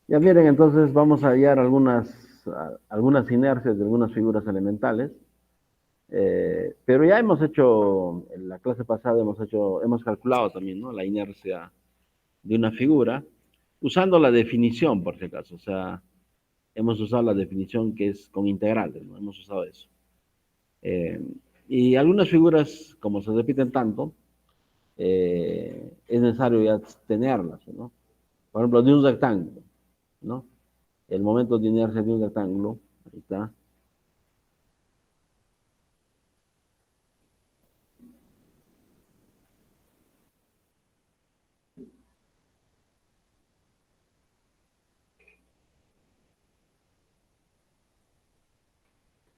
Ya miren, entonces vamos a hallar algunas inercias de algunas figuras elementales. Pero ya hemos hecho, en la clase pasada hemos calculado también, ¿no? La inercia de una figura, usando la definición, por si acaso. O sea, hemos usado la definición que es con integrales, ¿no? Hemos usado eso. Eh, y algunas figuras, como se repiten tanto, es necesario ya tenerlas, ¿no? Por ejemplo, de un rectángulo, ¿no? El momento de inercia de un rectángulo, ahí está.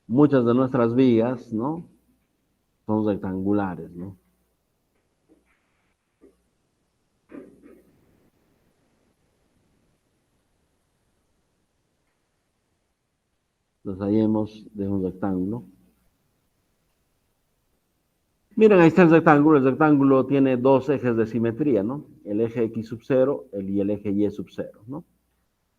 Muchas de nuestras vías, ¿no? Son rectangulares, ¿no? Los hallemos de un rectángulo. Miren, ahí está el rectángulo. El rectángulo tiene dos ejes de simetría, ¿no? El eje X sub 0 y el eje Y sub 0, ¿no?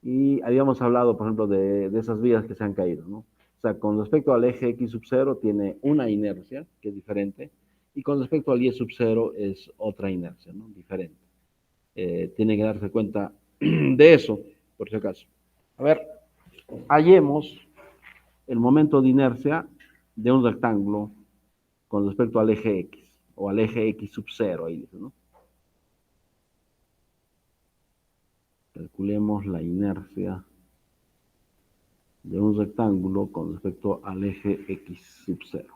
Y habíamos hablado, por ejemplo, de esas vías que se han caído, ¿no? O sea, con respecto al eje X sub 0 tiene una inercia, que es diferente, y con respecto al Y sub 0 es otra inercia, ¿no? Diferente. Tiene que darse cuenta de eso, por si acaso. A ver, hallemos el momento de inercia de un rectángulo con respecto al eje X, o al eje X sub 0, ahí dice, ¿no? Calculemos la inercia de un rectángulo con respecto al eje X sub 0.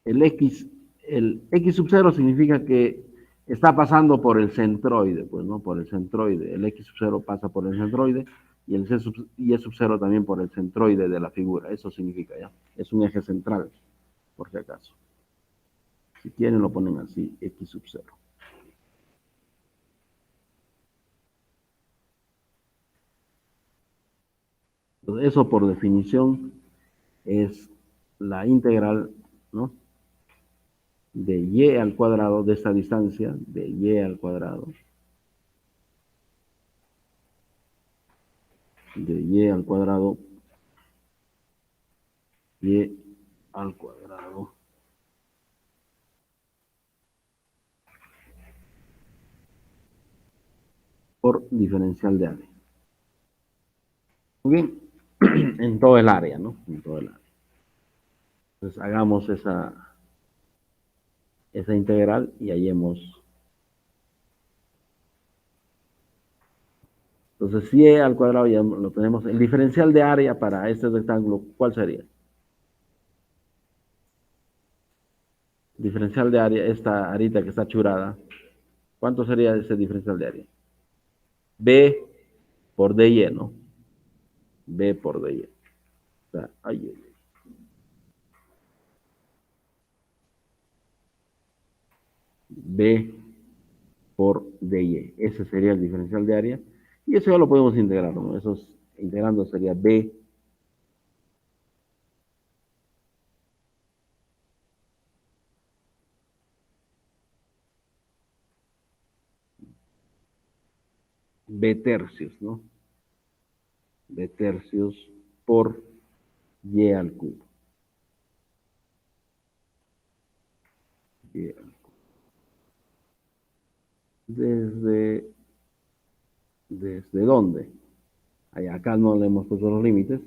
El X, el X sub 0 significa que está pasando por el centroide, pues, ¿no? Por el centroide. El X sub 0 pasa por el centroide y el Y sub 0 también por el centroide de la figura. Eso significa, ¿ya? Es un eje central, por si acaso. Si quieren lo ponen así, X sub 0. Entonces, eso por definición es la integral, ¿no? De y al cuadrado de esta distancia, de y al cuadrado, de y al cuadrado, y al cuadrado, por diferencial de área. Muy bien, en todo el área, ¿no? En todo el área. Entonces hagamos esa integral y hallemos. Entonces, y al cuadrado ya lo tenemos. El diferencial de área para este rectángulo, ¿cuál sería? Diferencial de área, esta arita que está churada, ¿cuánto sería ese diferencial de área? B por dy, ¿no? B por dy. O sea, B por dy. Ese sería el diferencial de área. Y eso ya lo podemos integrar, ¿no? Eso integrando sería B tercios, ¿no? B tercios por y al cubo. Y ¿Desde, ¿Desde dónde? Acá no le hemos puesto los límites.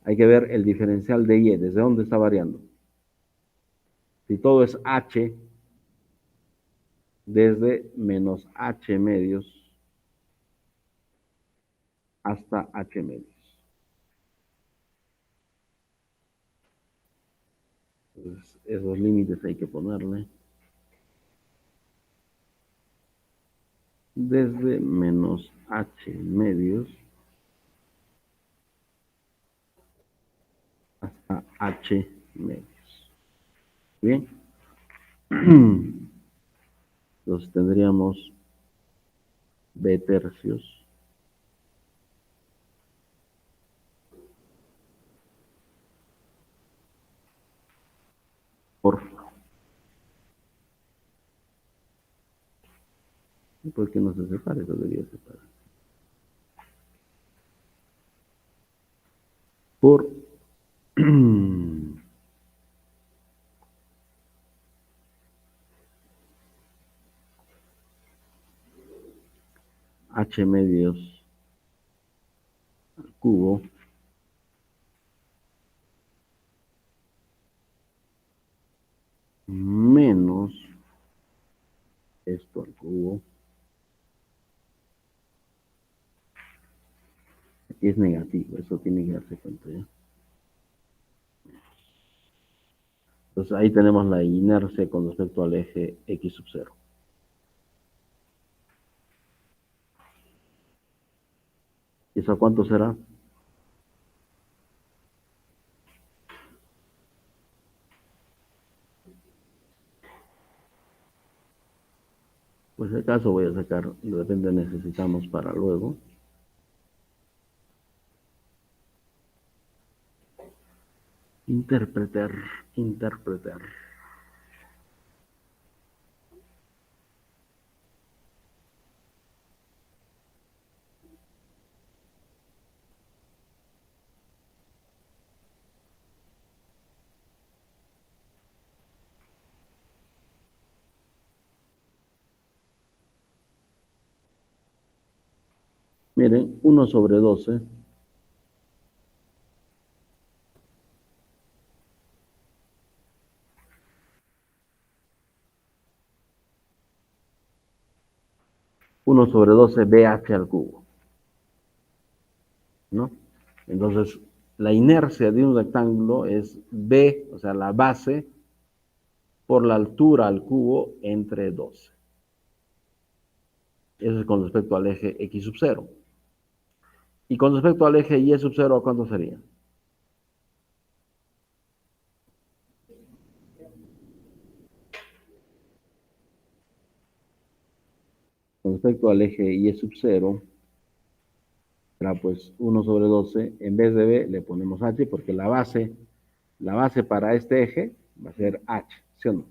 Hay que ver el diferencial de y, desde dónde está variando. Si todo es h, desde menos h medios hasta h medios. Entonces, esos límites hay que ponerle desde menos h medios hasta h medios. Bien. Entonces tendríamos b tercios por ¿Y por qué no se separa? Eso debería separar. Por h medios al cubo menos esto al cubo es negativo. Eso tiene que darse cuenta ya. Entonces ahí tenemos la inercia con respecto al eje X sub 0. ¿Y eso cuánto será? Pues si acaso voy a sacar, de repente necesitamos para luego. Interpretar, interpretar. Miren, 1/12 1/12 BH al cubo, ¿no? Entonces, la inercia de un rectángulo es B, o sea, la base, por la altura al cubo entre 12. Eso es con respecto al eje X sub 0. Y con respecto al eje Y sub 0, ¿cuánto sería? Con respecto al eje Y sub 0, será pues 1/12. En vez de B le ponemos H porque la base para este eje va a ser H, ¿sí o no?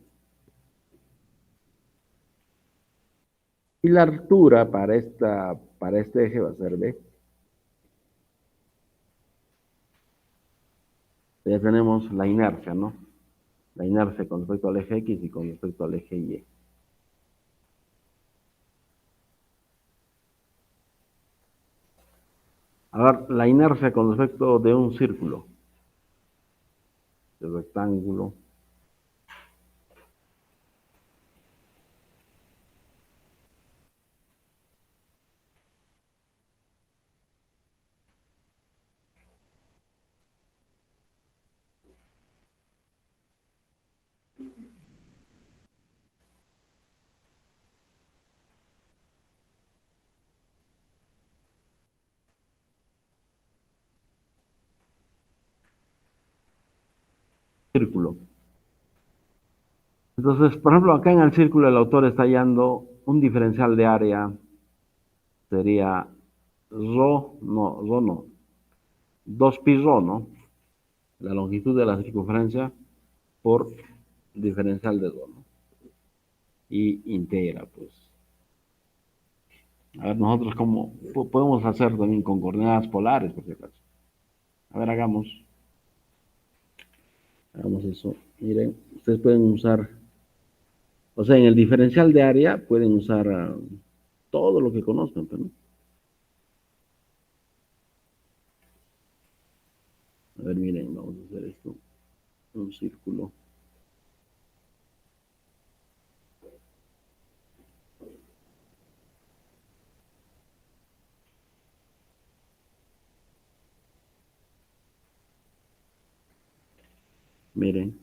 Y la altura para este eje va a ser B. Ya tenemos la inercia, ¿no? La inercia con respecto al eje X y con respecto al eje Y. A ver, la inercia con respecto de un círculo, de rectángulo, círculo. Entonces, por ejemplo, acá en el círculo el autor está hallando un diferencial de área, sería rho no, 2pi rho, ¿no? La longitud de la circunferencia por diferencial de rho, ¿no? Y integra, pues. A ver, nosotros cómo podemos hacer también con coordenadas polares, por si acaso. A ver, hagamos eso. Miren, ustedes pueden usar, o sea, en el diferencial de área pueden usar todo lo que conozcan, pero, ¿no? A ver, miren, vamos a hacer esto. Un círculo. Miren.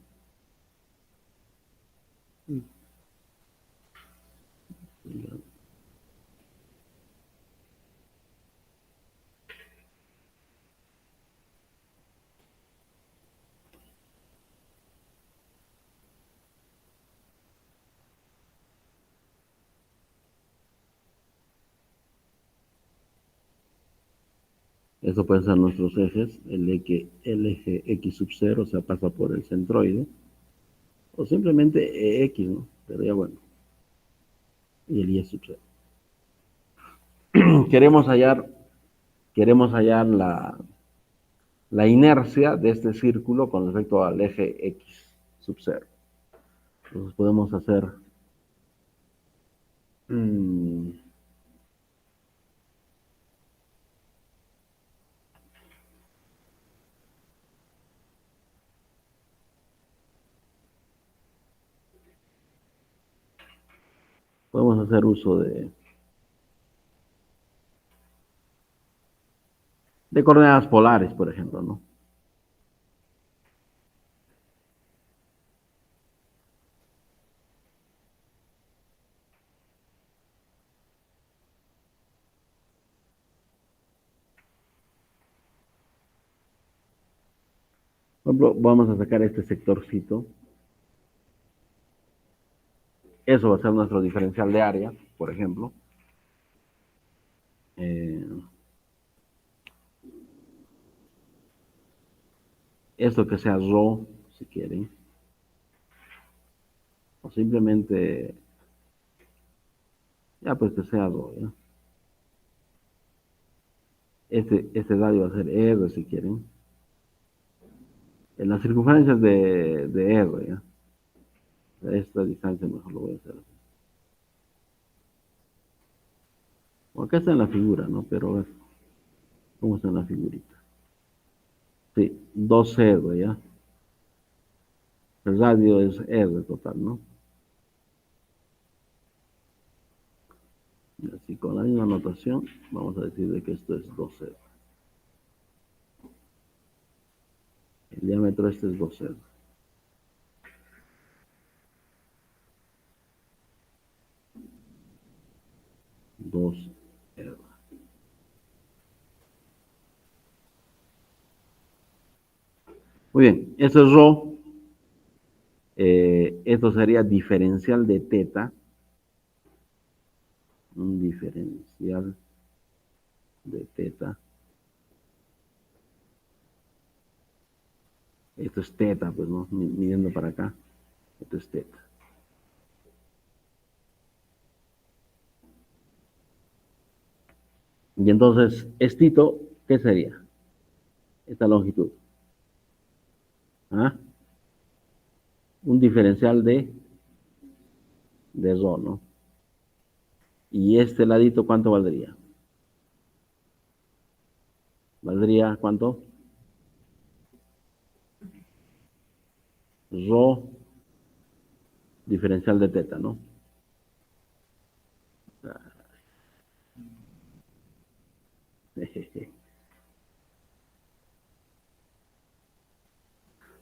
Eso pueden ser nuestros ejes, el eje X sub 0, o sea, pasa por el centroide, o simplemente X, ¿no? Pero ya bueno, y el Y sub 0. queremos hallar, queremos hallar la inercia de este círculo con respecto al eje X sub 0. Entonces podemos hacer podemos hacer uso de coordenadas polares, por ejemplo, ¿no? Por ejemplo, vamos a sacar este sectorcito. Eso va a ser nuestro diferencial de área, por ejemplo. Esto que sea rho, si quieren. O simplemente, ya pues que sea rho, ¿ya? Este radio va a ser R, si quieren. En las circunferencias de R, ¿ya? Esta distancia mejor lo voy a hacer así. O acá está en la figura, ¿no? Pero a ver, ¿cómo está en la figurita? Sí, 2R, ¿ya? El radio es R total, ¿no? Y así con la misma notación, vamos a decir de que esto es 2R. El diámetro este es 2R. Dos R. Muy bien, esto es rho. Esto sería diferencial de teta. Un diferencial de teta. Esto es teta, pues, ¿no? Midiendo para acá. Esto es teta. Y entonces, estito, ¿qué sería? Esta longitud. ¿Ah? Un diferencial de rho, ¿no? Y este ladito, ¿cuánto valdría? ¿Valdría cuánto? Rho diferencial de teta, ¿no?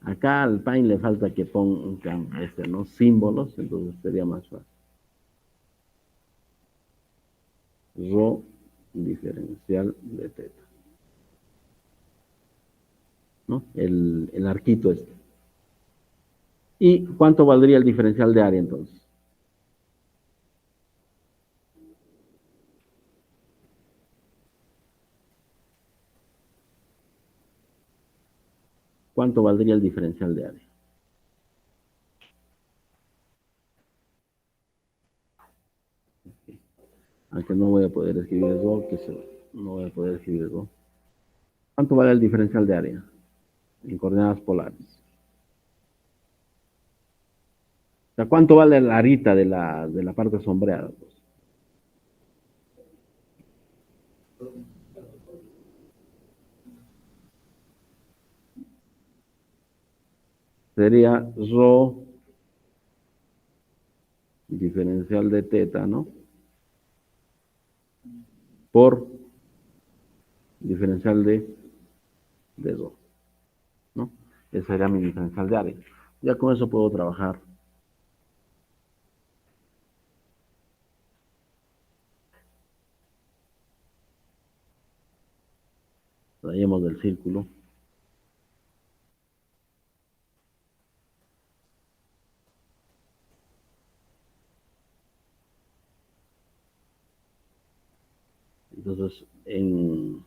Acá al Paint le falta que pongan ¿no? Símbolos, entonces sería más fácil. Rho diferencial de teta. ¿No? El arquito este. ¿Y cuánto valdría el diferencial de área entonces? ¿Cuánto valdría el diferencial de área? Aunque no voy a poder escribir eso, no voy a poder escribir eso. ¿Cuánto vale el diferencial de área en coordenadas polares? O sea, ¿cuánto vale la arita de la parte sombreada? Pues? Sería rho diferencial de teta, ¿no? Por diferencial de rho, ¿no? Ese sería mi diferencial de área. Ya con eso puedo trabajar. Traemos del círculo. Entonces, y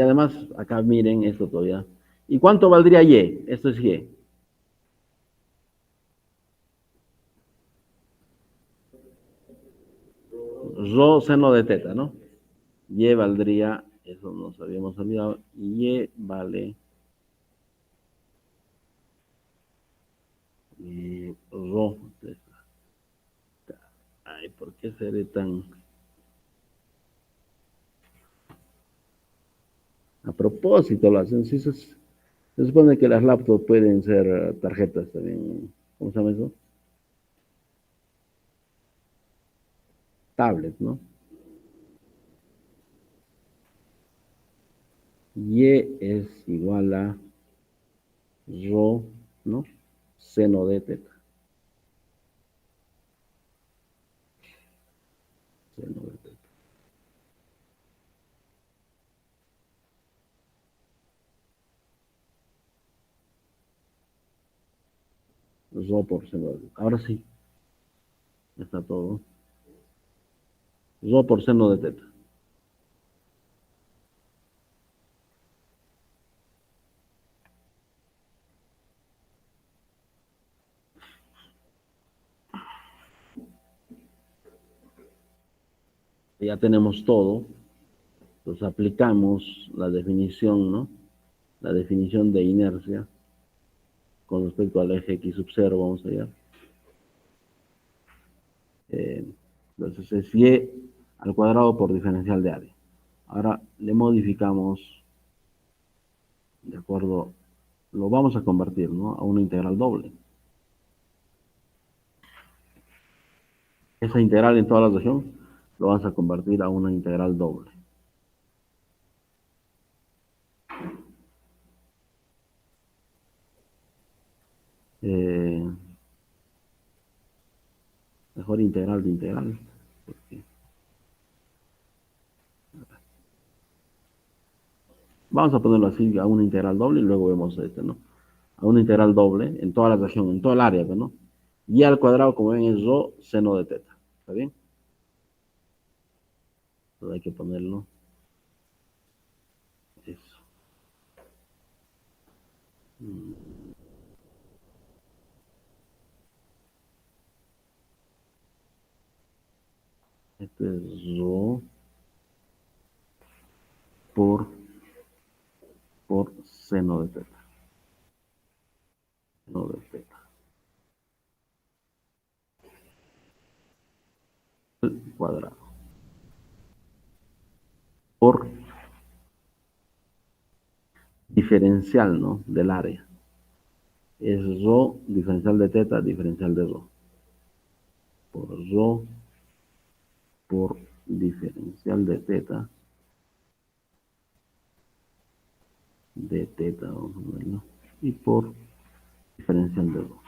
además, acá miren esto todavía. ¿Y cuánto valdría Y? Esto es Y. rho seno de teta, ¿no? Y valdría, eso nos habíamos olvidado, y vale rho. Ay, ¿por qué seré tan... A propósito, las sencillas, se supone que las laptops pueden ser tarjetas también, ¿cómo se llama eso? Tablet, ¿no? Y es igual a rho, ¿no? Seno de teta. Seno de teta. Rho por seno de teta. Ahora sí, está todo. Rho por seno de teta. Ya tenemos todo. Entonces aplicamos la definición, ¿no? La definición de inercia con respecto al eje X sub 0, vamos allá. Entonces es y al cuadrado por diferencial de área. Ahora le modificamos, de acuerdo, lo vamos a convertir, ¿no? A una integral doble. Esa integral en toda la región lo vamos a convertir a una integral doble. Eh, mejor integral de integral. Porque vamos a ponerlo así, a una integral doble y luego vemos este, ¿no? A una integral doble en toda la región, en toda el área, ¿no? Y al cuadrado, como ven, es rho seno de teta. ¿Está bien? Entonces hay que ponerlo eso. Este es rho por, por seno de teta. Seno de teta. Al cuadrado. Por diferencial, ¿no? Del área. Es rho diferencial de teta, diferencial de rho. Por rho por diferencial de teta, vamos a verlo, y por diferencial de rho.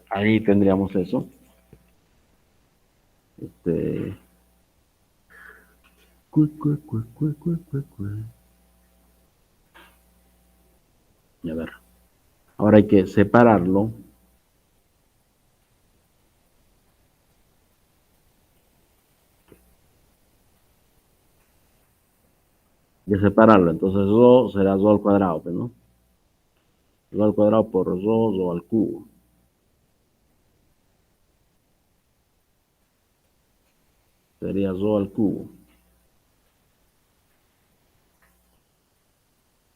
Ahí tendríamos eso. Este. A ver. Ahora hay que separarlo de separarlo. Entonces rho será rho al cuadrado, ¿no? Rho al cuadrado por rho al cubo. Sería rho al cubo.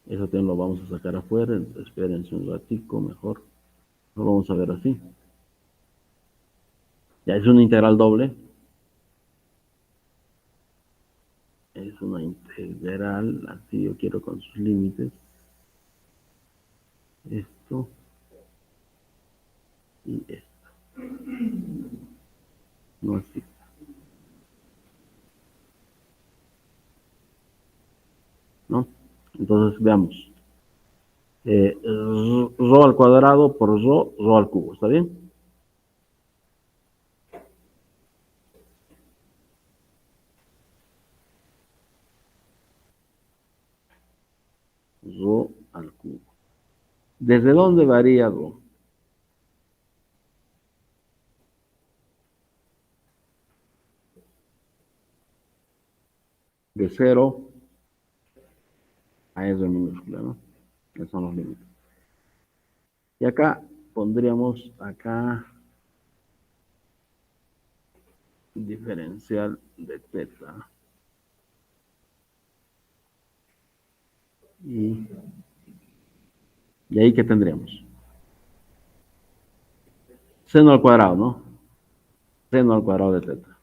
Eso también lo vamos a sacar afuera. Espérense un ratico mejor. Lo vamos a ver así. Ya es una integral doble. Es una integral, así yo quiero con sus límites. Esto y esto. No así. ¿No? Entonces veamos. Rho al cuadrado por rho al cubo. ¿Está bien? Rho al cubo. ¿Desde dónde varía rho? De 0 a R minúscula, ¿no? Esos son los límites. Y acá pondríamos acá diferencial de teta. Y de ahí que tendríamos seno al cuadrado, ¿no? Seno al cuadrado de teta.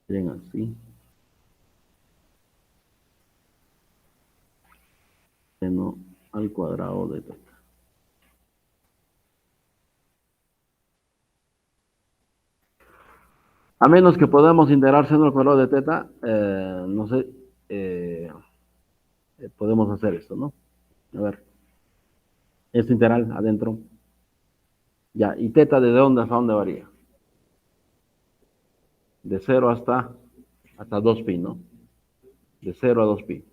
Bien así. Seno al cuadrado de teta. A menos que podamos integrar seno al cuadrado de teta, no sé, podemos hacer esto, ¿no? A ver, este integral adentro. Ya, y teta desde dónde hasta dónde varía. De 0 hasta 2pi, ¿no? De 0 a 2pi.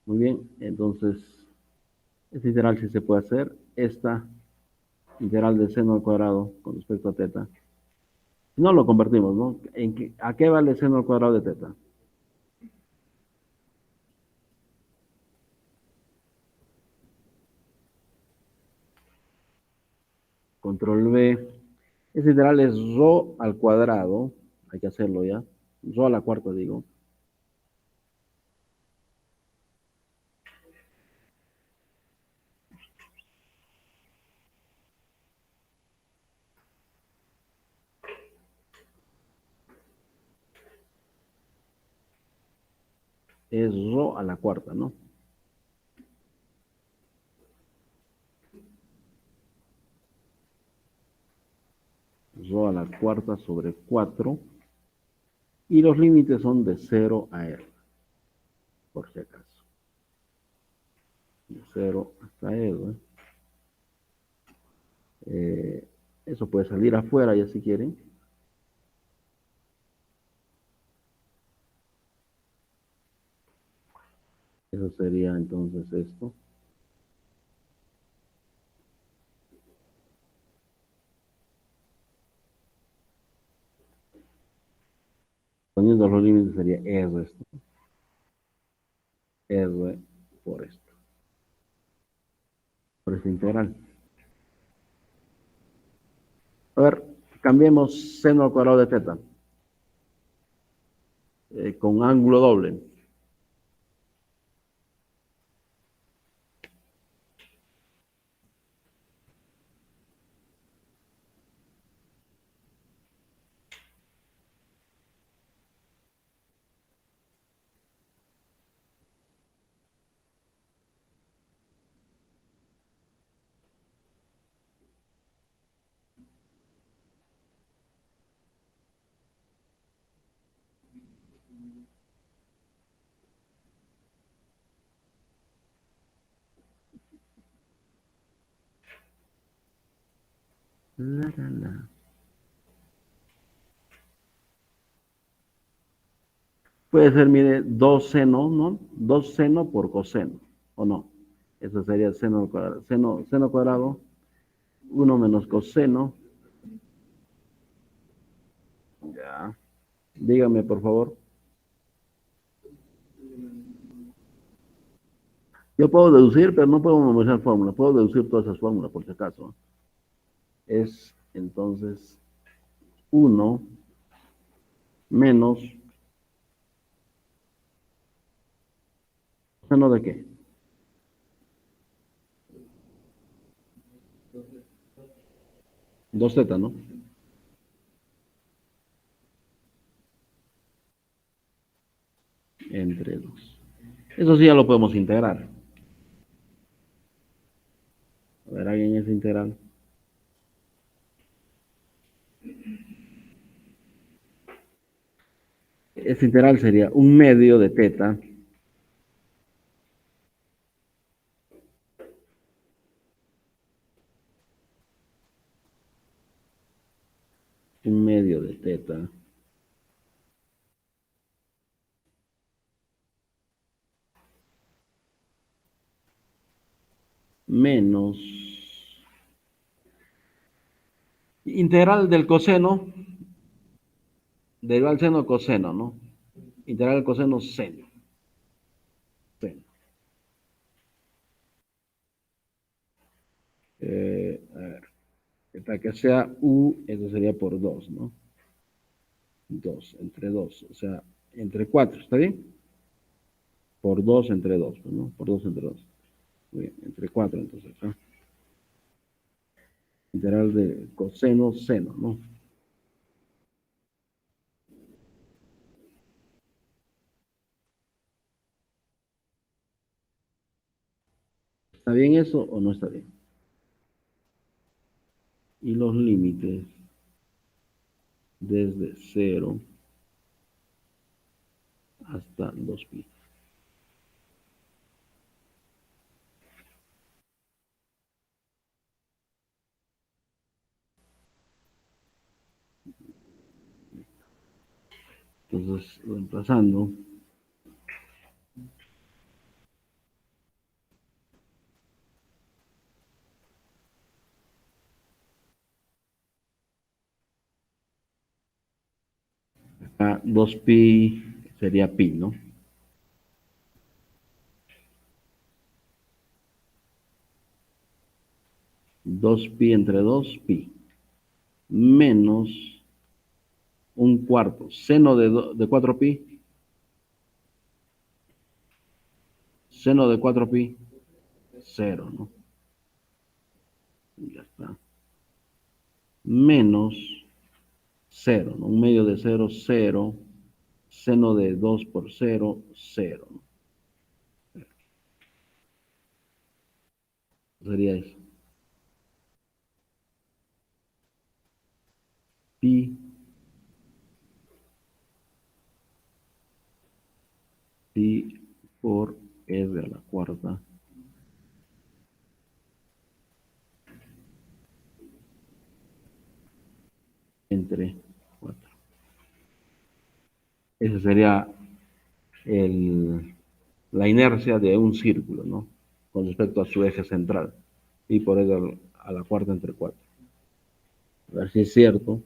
Muy bien, entonces, este integral sí se puede hacer. Esta integral de seno al cuadrado con respecto a teta. Si no, lo convertimos, ¿no? ¿A qué vale seno al cuadrado de teta? Control V. Ese integral es rho al cuadrado. Hay que hacerlo ya. Rho a la cuarta, digo. Es rho a la cuarta, ¿no? Rho a la cuarta sobre 4. Y los límites son de 0 a R, por si acaso. De 0 hasta R. Eso puede salir afuera ya si quieren. Eso sería entonces esto. Poniendo los límites sería R esto. R por esto. Por esta integral. A ver, cambiemos seno al cuadrado de teta. Con ángulo doble. La, la, la. Puede ser, mire, 2 seno, ¿no? 2 seno por coseno, ¿o no? Eso sería seno al cuadrado. Seno cuadrado, 1 menos coseno. Ya. Dígame, por favor. Yo puedo deducir, pero no puedo memorizar fórmulas. Puedo deducir todas esas fórmulas, por si acaso. Es, entonces, 1 menos, ¿seno de qué? 2z, ¿no? Entre 2. Eso sí ya lo podemos integrar. A ver, alguien es integral. Ese integral sería 1/2 de teta. 1/2 de teta. Menos integral del coseno Derivar seno coseno, ¿no? Integral coseno seno. Seno. A ver, para que sea U, eso sería por 2, ¿no? 2 entre 2, o sea, entre 4, ¿está bien? Por 2 entre 2, pues, ¿no? Por 2 entre 2. Muy bien, entre 4 entonces, ¿no? Integral de coseno seno, ¿no? ¿Está bien eso o no está bien? Y los límites desde 0 hasta 2pi. Entonces, reemplazando, a 2pi sería pi, ¿no? 2pi entre 2, pi. Menos un cuarto. Seno de 4pi. Seno de 4pi. Cero, ¿no? Ya está. Menos cero, ¿no? Un medio de cero, cero. Seno de 2 por cero, cero, ¿no? Sería eso. Pi, pi por r a la cuarta entre 4. Esa sería la inercia de un círculo, ¿no? Con respecto a su eje central. Pi por r a la cuarta entre 4. A ver si es cierto.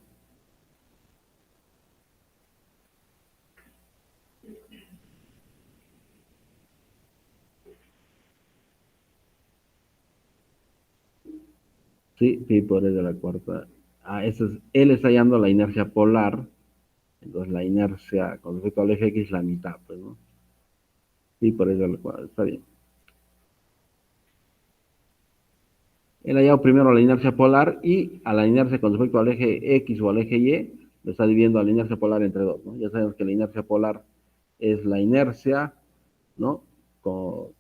Sí, pi por r a la cuarta. Ah, él está hallando la inercia polar. Entonces la inercia con respecto al eje X la mitad, pues, ¿no? Pi por r a la cuarta. Está bien. Él ha hallado primero la inercia polar y a la inercia con respecto al eje X o al eje Y, lo está dividiendo a la inercia polar entre dos, ¿no? Ya sabemos que la inercia polar es la inercia, ¿no?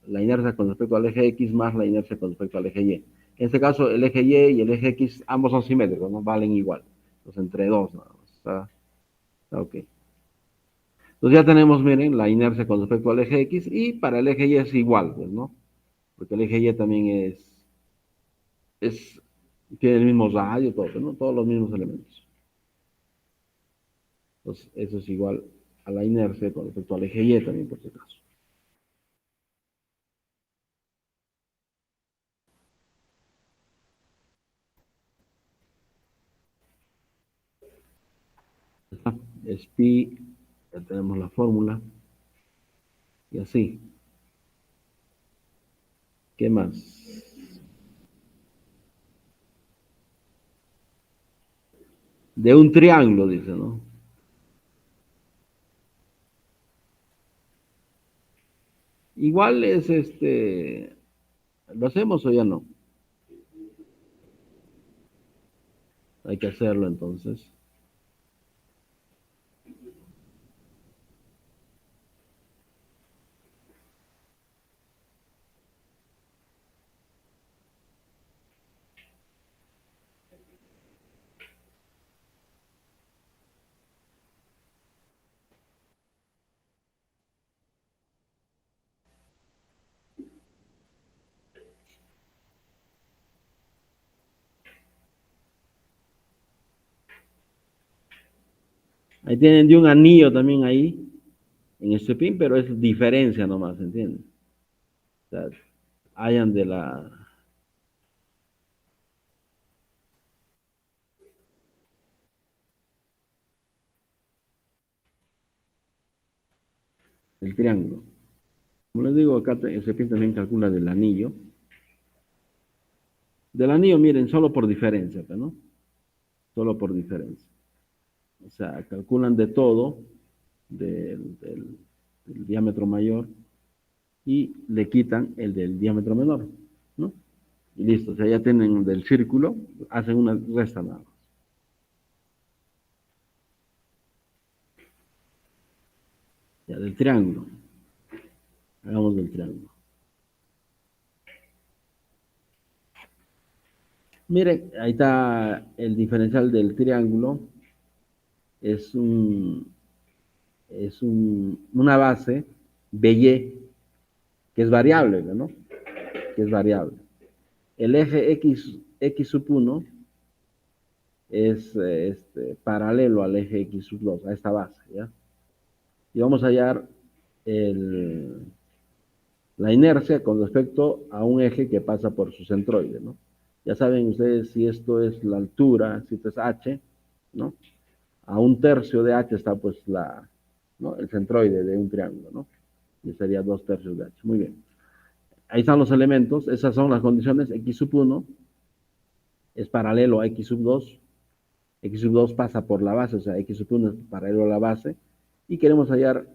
La inercia con respecto al eje X más la inercia con respecto al eje Y. En este caso, el eje Y y el eje X, ambos son simétricos, ¿no? Valen igual. Entonces, entre dos, nada más. Está ok. Entonces ya tenemos, miren, la inercia con respecto al eje X y para el eje Y es igual, pues, ¿no? Porque el eje Y también es tiene el mismo radio, todo, ¿no? Todos los mismos elementos. Entonces, eso es igual a la inercia con respecto al eje Y también, por si acaso. Es pi, ya tenemos la fórmula, y así. ¿Qué más? De un triángulo, dice, ¿no? Igual es ¿lo hacemos o ya no? Hay que hacerlo entonces. Ahí tienen de un anillo también ahí, en este pin, pero es diferencia nomás, ¿entienden? O sea, hayan de la... del triángulo. Como les digo, acá Cepín también calcula del anillo. Del anillo, miren, solo por diferencia, ¿no? Solo por diferencia. O sea, calculan de todo, del diámetro mayor, y le quitan el del diámetro menor, ¿no? Y listo, o sea, ya tienen del círculo, hacen una resta nada más. Ya, del triángulo. Hagamos del triángulo. Miren, ahí está el diferencial del triángulo. Es una base BY que es variable, ¿no? Que es variable. El eje X sub 1 es paralelo al eje X sub 2, a esta base, ¿ya? Y vamos a hallar el, la inercia con respecto a un eje que pasa por su centroide, ¿no? Ya saben ustedes si esto es la altura, si esto es h, ¿no? A un tercio de h está pues ¿no? El centroide de un triángulo, ¿no? Y sería 2/3 de h. Muy bien. Ahí están los elementos, esas son las condiciones. X sub 1 es paralelo a X sub 2. X sub 2 pasa por la base, o sea, X sub 1 es paralelo a la base. Y queremos hallar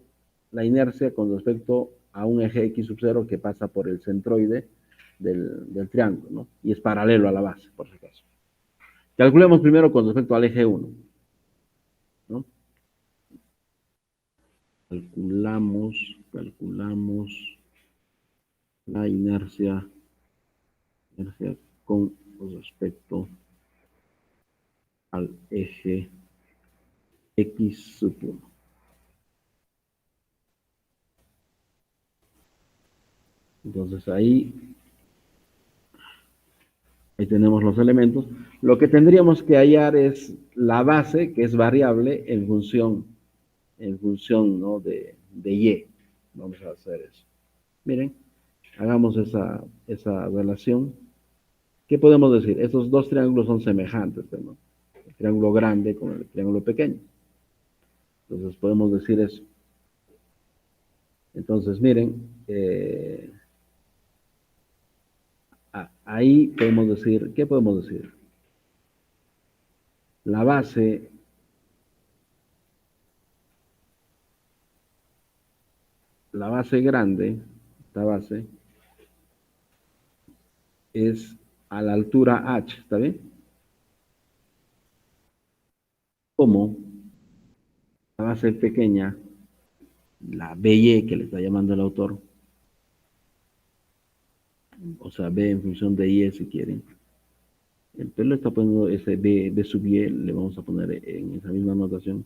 la inercia con respecto a un eje X sub 0 que pasa por el centroide del triángulo, ¿no? Y es paralelo a la base, por si acaso. Calculemos primero con respecto al eje 1, ¿no? Calculamos la inercia con respecto al eje X sub 1. Entonces ahí tenemos los elementos. Lo que tendríamos que hallar es la base, que es variable, en función ¿no? de Y. Vamos a hacer eso. Miren, hagamos esa relación. ¿Qué podemos decir? Estos dos triángulos son semejantes, ¿no? El triángulo grande con el triángulo pequeño. Entonces podemos decir eso. Entonces, miren, ahí podemos decir, ¿qué podemos decir? La base grande, esta base, es a la altura h, ¿está bien? Como la base pequeña, la BY que le está llamando el autor, o sea, B en función de Y si quieren. El pelo está poniendo ese B sub Y, le vamos a poner en esa misma notación.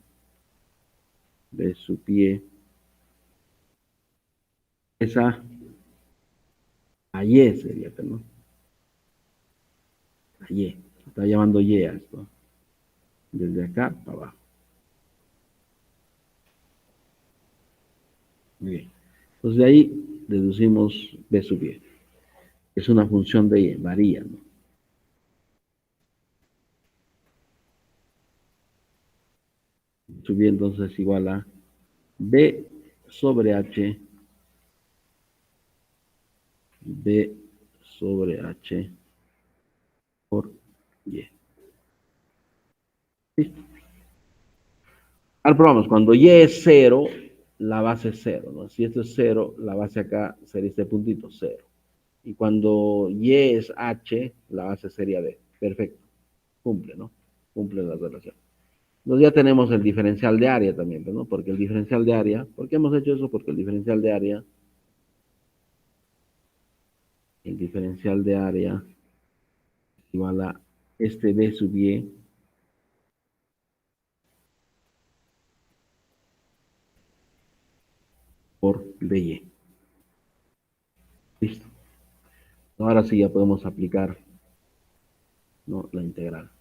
B sub Y. Esa a Y sería, ¿no? A Y. Está llamando Y a esto. Desde acá para abajo. Muy bien. Entonces de ahí deducimos B sub Y. Es una función de Y, varía, ¿no? Sub Y entonces es igual a B sobre H, B sobre H por Y. ¿Listo? Ahora probamos, cuando Y es 0, la base es 0, ¿no? Si esto es 0, la base acá sería este puntito, 0. Y cuando Y es H, la base sería B. Perfecto. Cumple, ¿no? Cumple la relación. Entonces ya tenemos el diferencial de área también, ¿no? Porque el diferencial de área, ¿por qué hemos hecho eso? Porque el diferencial de área es igual a este B sub Y por BY. Listo. Ahora sí ya podemos aplicar, ¿no? La integral.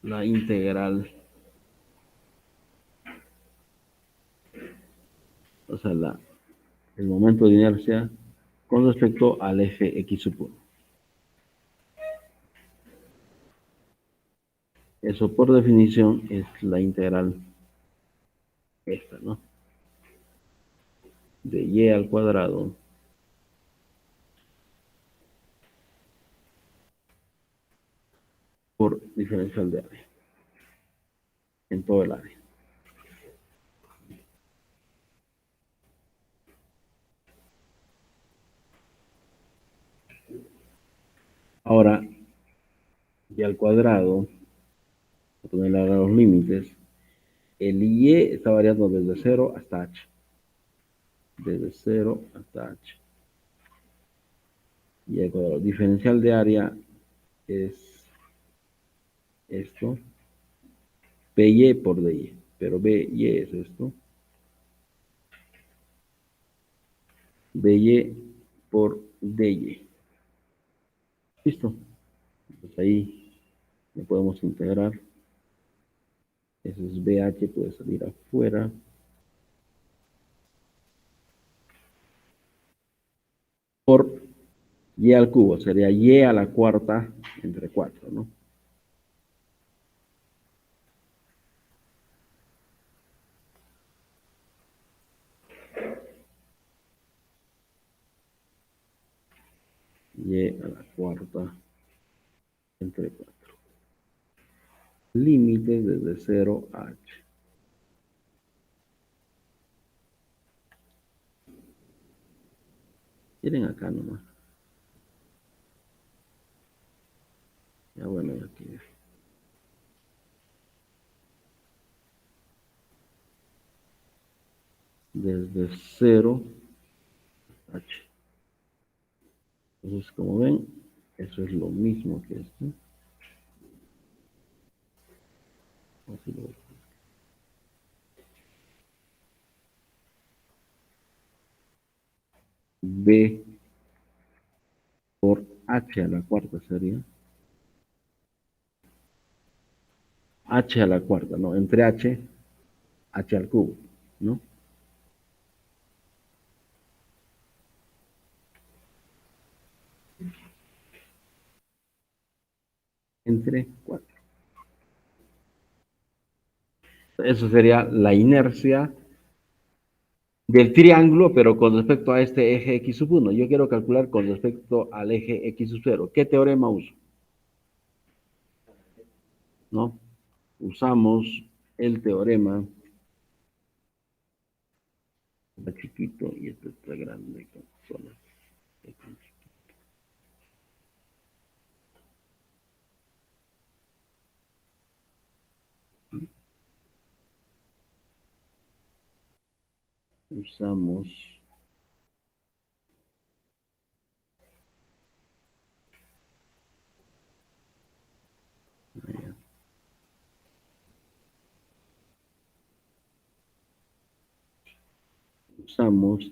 La integral, o sea, el momento de inercia con respecto al eje X sub 1. Eso por definición es la integral esta, ¿no? De y al cuadrado por diferencial de área en todo el área. Ahora, y al cuadrado, a ponerle ahora los límites, el y está variando desde 0 hasta h. Desde 0 hasta h. Y al cuadrado. Diferencial de área es esto, BY por DY. Pero BY es esto. BY por DY. Listo. Pues ahí le podemos integrar. Ese es BH, puede salir afuera. Por y al cubo, sería y a la cuarta entre 4, ¿no? Y a la cuarta entre 4. Límites desde 0 a h. Miren acá nomás. Ya bueno, ya aquí. Desde 0 a h. Entonces, como ven, eso es lo mismo que esto. Así lo voy. B por h a la cuarta sería. H a la cuarta, ¿no? Entre h, h al cubo, ¿no? Entre 4. Eso sería la inercia del triángulo, pero con respecto a este eje x sub 1. Yo quiero calcular con respecto al eje x sub 0. ¿Qué teorema uso? ¿No? Usamos el teorema, está chiquito y este está grande. Usamos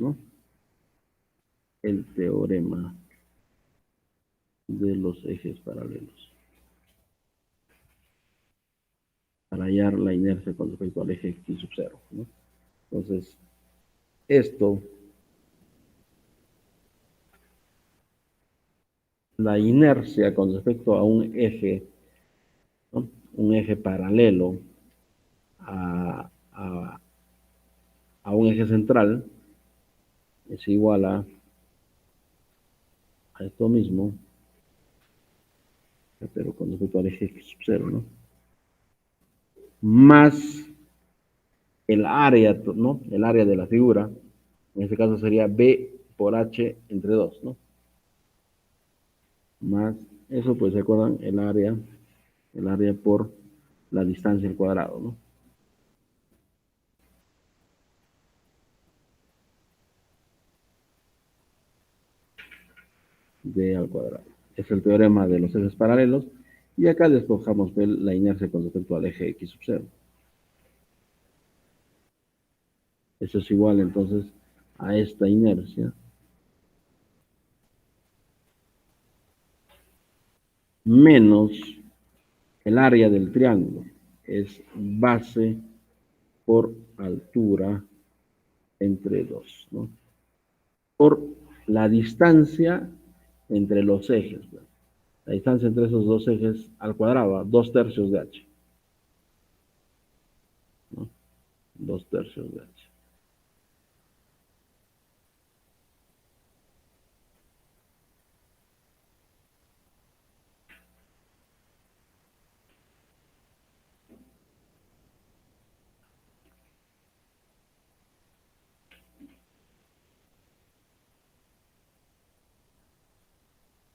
¿no? El teorema de los ejes paralelos para hallar la inercia con respecto al eje x sub 0, ¿no? Entonces, esto, la inercia con respecto a un eje, ¿no? Un eje paralelo a un eje central es igual a esto mismo, pero con respecto al eje x sub 0, ¿no? Más el área, ¿no? El área de la figura, en este caso sería B por H entre 2, ¿no? Más, eso pues se acuerdan, el área por la distancia al cuadrado, ¿no? D al cuadrado. Es el teorema de los ejes paralelos. Y acá despojamos la inercia con respecto al eje x sub 0. Eso es igual entonces a esta inercia menos el área del triángulo. Es base por altura entre 2, ¿no? Por la distancia entre los ejes. La distancia entre esos dos ejes al cuadrado, 2 tercios de h. 2/3 de h.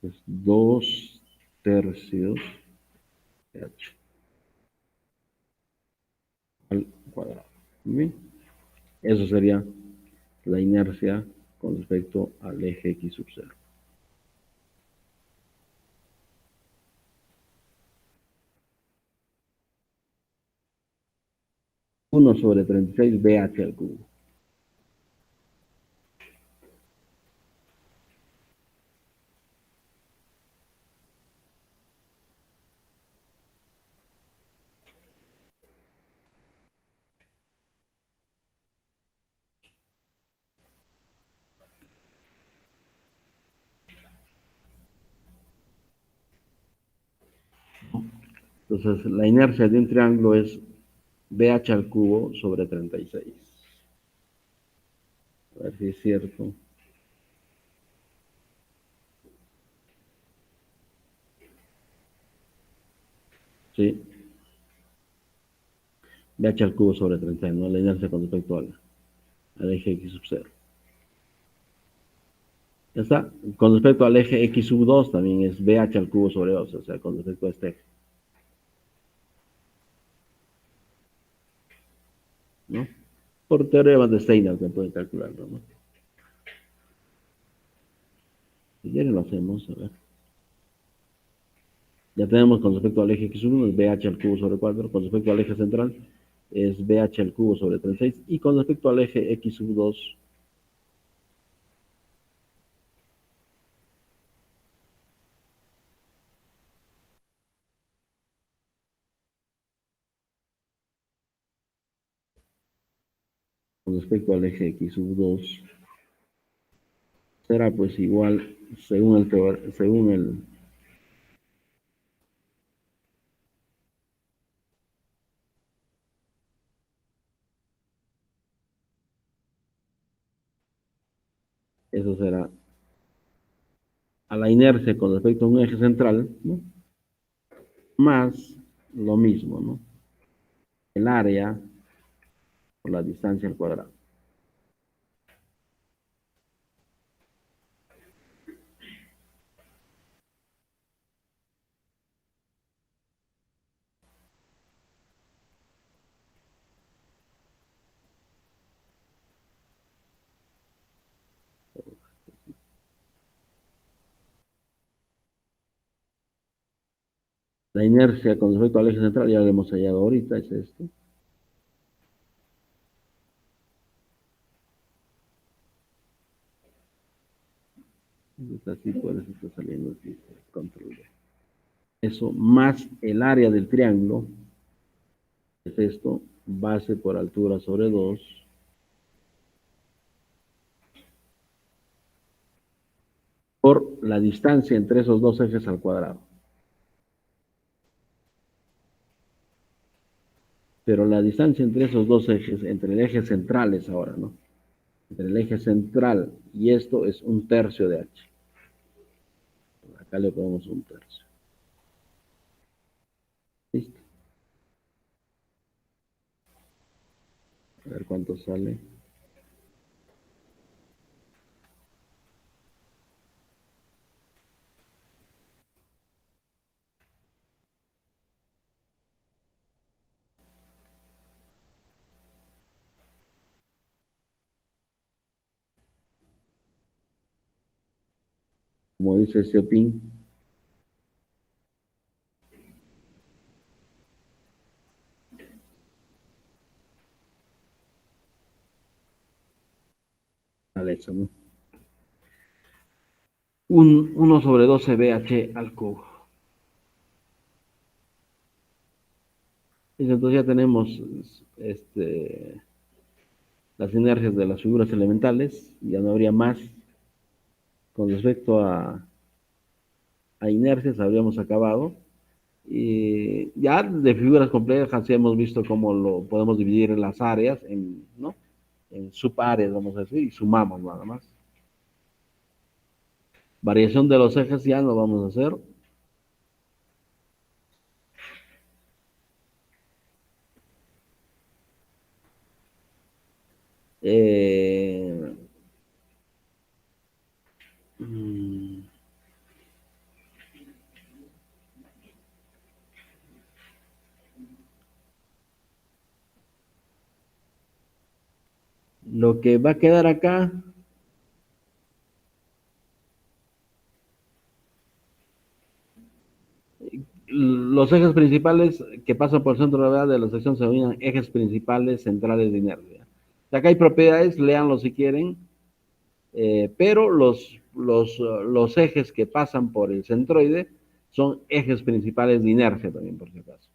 Es 2/3 de h al cuadrado. Bien. Eso sería la inercia con respecto al eje x sub 0. 1/36 BH al cubo. Entonces, la inercia de un triángulo es BH al cubo sobre 36. A ver si es cierto. Sí. BH al cubo sobre 36, ¿no? La inercia con respecto al eje x sub 0. Ya está. Con respecto al eje x sub 2 también es BH al cubo sobre 2, o sea, con respecto a este eje. ¿No? Por teorema de Steiner se puede calcularlo, ¿no? Si quieren lo hacemos, a ver. Ya tenemos con respecto al eje x sub 1 es BH al cubo sobre 4, con respecto al eje central es BH al cubo sobre 36, y con respecto al eje x sub 2 con respecto al eje x sub 2 será pues igual, según eso será a la inercia con respecto a un eje central, ¿no? Más lo mismo, ¿no? El área por la distancia al cuadrado. La inercia con respecto al eje central ya lo hemos hallado ahorita, es esto. Está así, por eso está saliendo así, control D. Eso más el área del triángulo, es esto, base por altura sobre 2, por la distancia entre esos dos ejes al cuadrado. Pero la distancia entre esos dos ejes, entre el eje central es ahora, ¿no? Entre el eje central y esto es 1/3 de h. Acá le ponemos 1/3. ¿Listo? A ver cuánto sale. Como dice Xiaoping, sale eso, ¿no? 1/12 BH al cubo. Entonces ya tenemos las inercias de las figuras elementales, ya no habría más. Con respecto a inercias habríamos acabado. Y ya de figuras complejas ya hemos visto cómo lo podemos dividir en las áreas, ¿no? En subáreas, vamos a decir, y sumamos nada más. Variación de los ejes ya no vamos a hacer. Eh, mm, lo que va a quedar acá, los ejes principales que pasan por el centro de gravedad de la sección se denominan ejes principales centrales de inercia. Acá hay propiedades, léanlo si quieren, pero los ejes que pasan por el centroide son ejes principales de inercia también, por si acaso.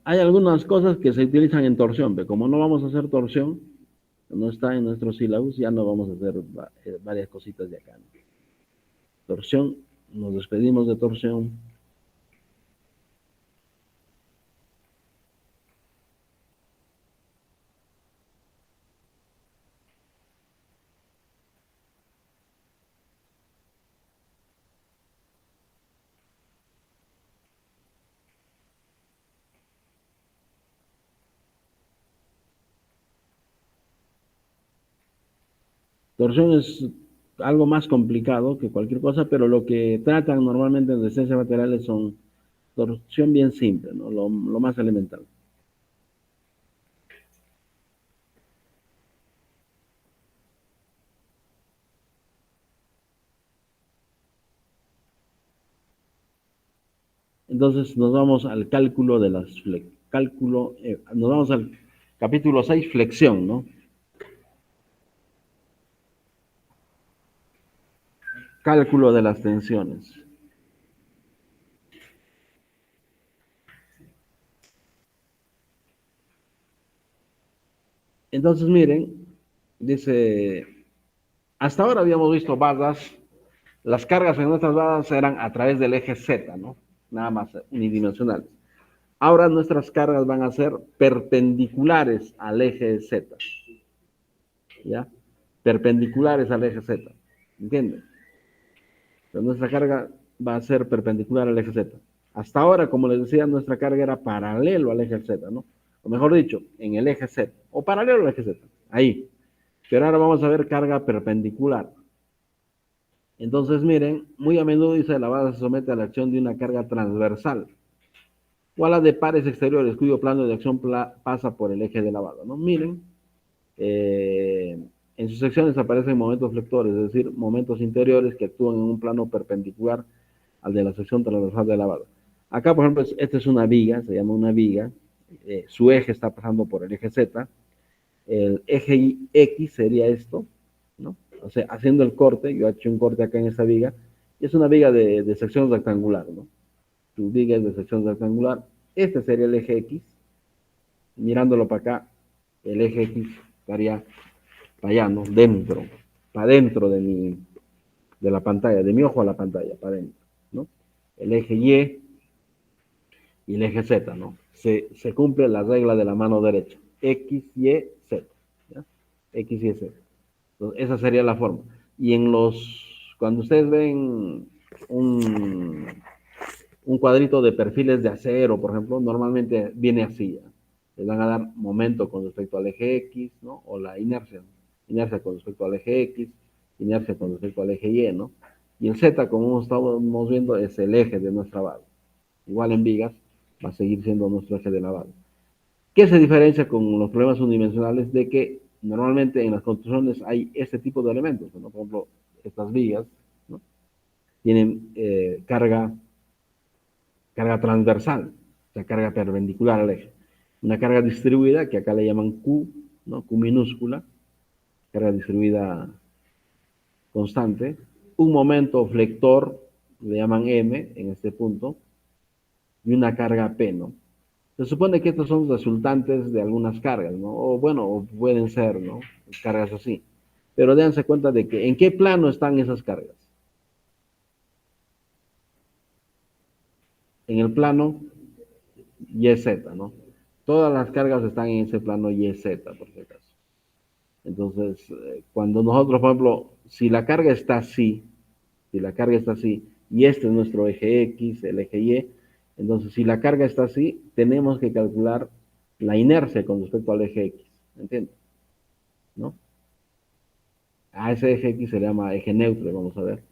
Hay algunas cosas que se utilizan en torsión, pero como no vamos a hacer torsión, no está en nuestro sílabus, ya no vamos a hacer varias cositas de acá, ¿no? Torsión, nos despedimos de torsión. Torsión es algo más complicado que cualquier cosa, pero lo que tratan normalmente en resistencia de materiales son torsión bien simple, ¿no? Lo más elemental. Entonces nos vamos al cálculo de las nos vamos al capítulo 6, flexión, ¿no? Cálculo de las tensiones. Entonces miren, dice, hasta ahora habíamos visto barras, las cargas en nuestras barras eran a través del eje Z, ¿no? Nada más unidimensionales. Ahora nuestras cargas van a ser perpendiculares al eje Z, ¿ya? Perpendiculares al eje Z, ¿entienden? Entonces nuestra carga va a ser perpendicular al eje Z. Hasta ahora, como les decía, nuestra carga era paralelo al eje Z, ¿no? O mejor dicho, en el eje Z, o paralelo al eje Z, ahí. Pero ahora vamos a ver carga perpendicular. Entonces, miren, muy a menudo dice la base se somete a la acción de una carga transversal o a la de pares exteriores cuyo plano de acción pasa por el eje de lavado, ¿no? Miren, eh, en sus secciones aparecen momentos flectores, es decir, momentos interiores que actúan en un plano perpendicular al de la sección transversal de lavado. Acá, por ejemplo, esta es una viga, se llama una viga, su eje está pasando por el eje Z, el eje X sería esto, ¿no? O sea, haciendo el corte, yo he hecho un corte acá en esta viga, y es una viga de sección rectangular, ¿no? Tu viga es de sección rectangular, este sería el eje X, mirándolo para acá, el eje X estaría para allá, ¿no? Dentro, para dentro de la pantalla, de mi ojo a la pantalla, para dentro, ¿no? El eje y el eje Z, ¿no? Se cumple la regla de la mano derecha, X, Y, Z, ¿ya? X, Y, Z. Entonces, esa sería la forma. Y cuando ustedes ven un, un cuadrito de perfiles de acero, por ejemplo, normalmente viene así, ¿ya? Les van a dar momento con respecto al eje X, ¿no? O la inercia, inercia con respecto al eje X, inercia con respecto al eje Y, ¿no? Y el Z, como estamos viendo, es el eje de nuestra base. Igual en vigas, va a seguir siendo nuestro eje de lavado. ¿Qué se diferencia con los problemas unidimensionales? De que normalmente en las construcciones hay este tipo de elementos, ¿no? Por ejemplo, estas vigas, ¿no? Tienen carga transversal, o sea, carga perpendicular al eje. Una carga distribuida, que acá le llaman Q, ¿no? Q minúscula, carga distribuida constante, un momento flector, le llaman M en este punto, y una carga P, ¿no? Se supone que estos son resultantes de algunas cargas, ¿no? O bueno, o pueden ser, ¿no? Cargas así. Pero dense cuenta de que en qué plano están esas cargas. En el plano YZ, ¿no? Todas las cargas están en ese plano YZ, por si acaso. Entonces, cuando nosotros, por ejemplo, si la carga está así, si la carga está así, y este es nuestro eje X, el eje Y, entonces si la carga está así, tenemos que calcular la inercia con respecto al eje X, ¿entiendes? ¿No? A ese eje X se le llama eje neutro, vamos a ver.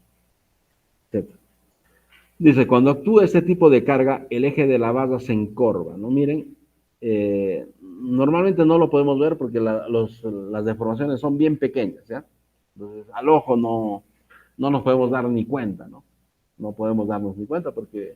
Z. Dice, cuando actúa este tipo de carga, el eje de la base se encorva, ¿no? Miren, normalmente no lo podemos ver porque las deformaciones son bien pequeñas, ¿ya? Entonces, al ojo no nos podemos dar ni cuenta, ¿no? No podemos darnos ni cuenta porque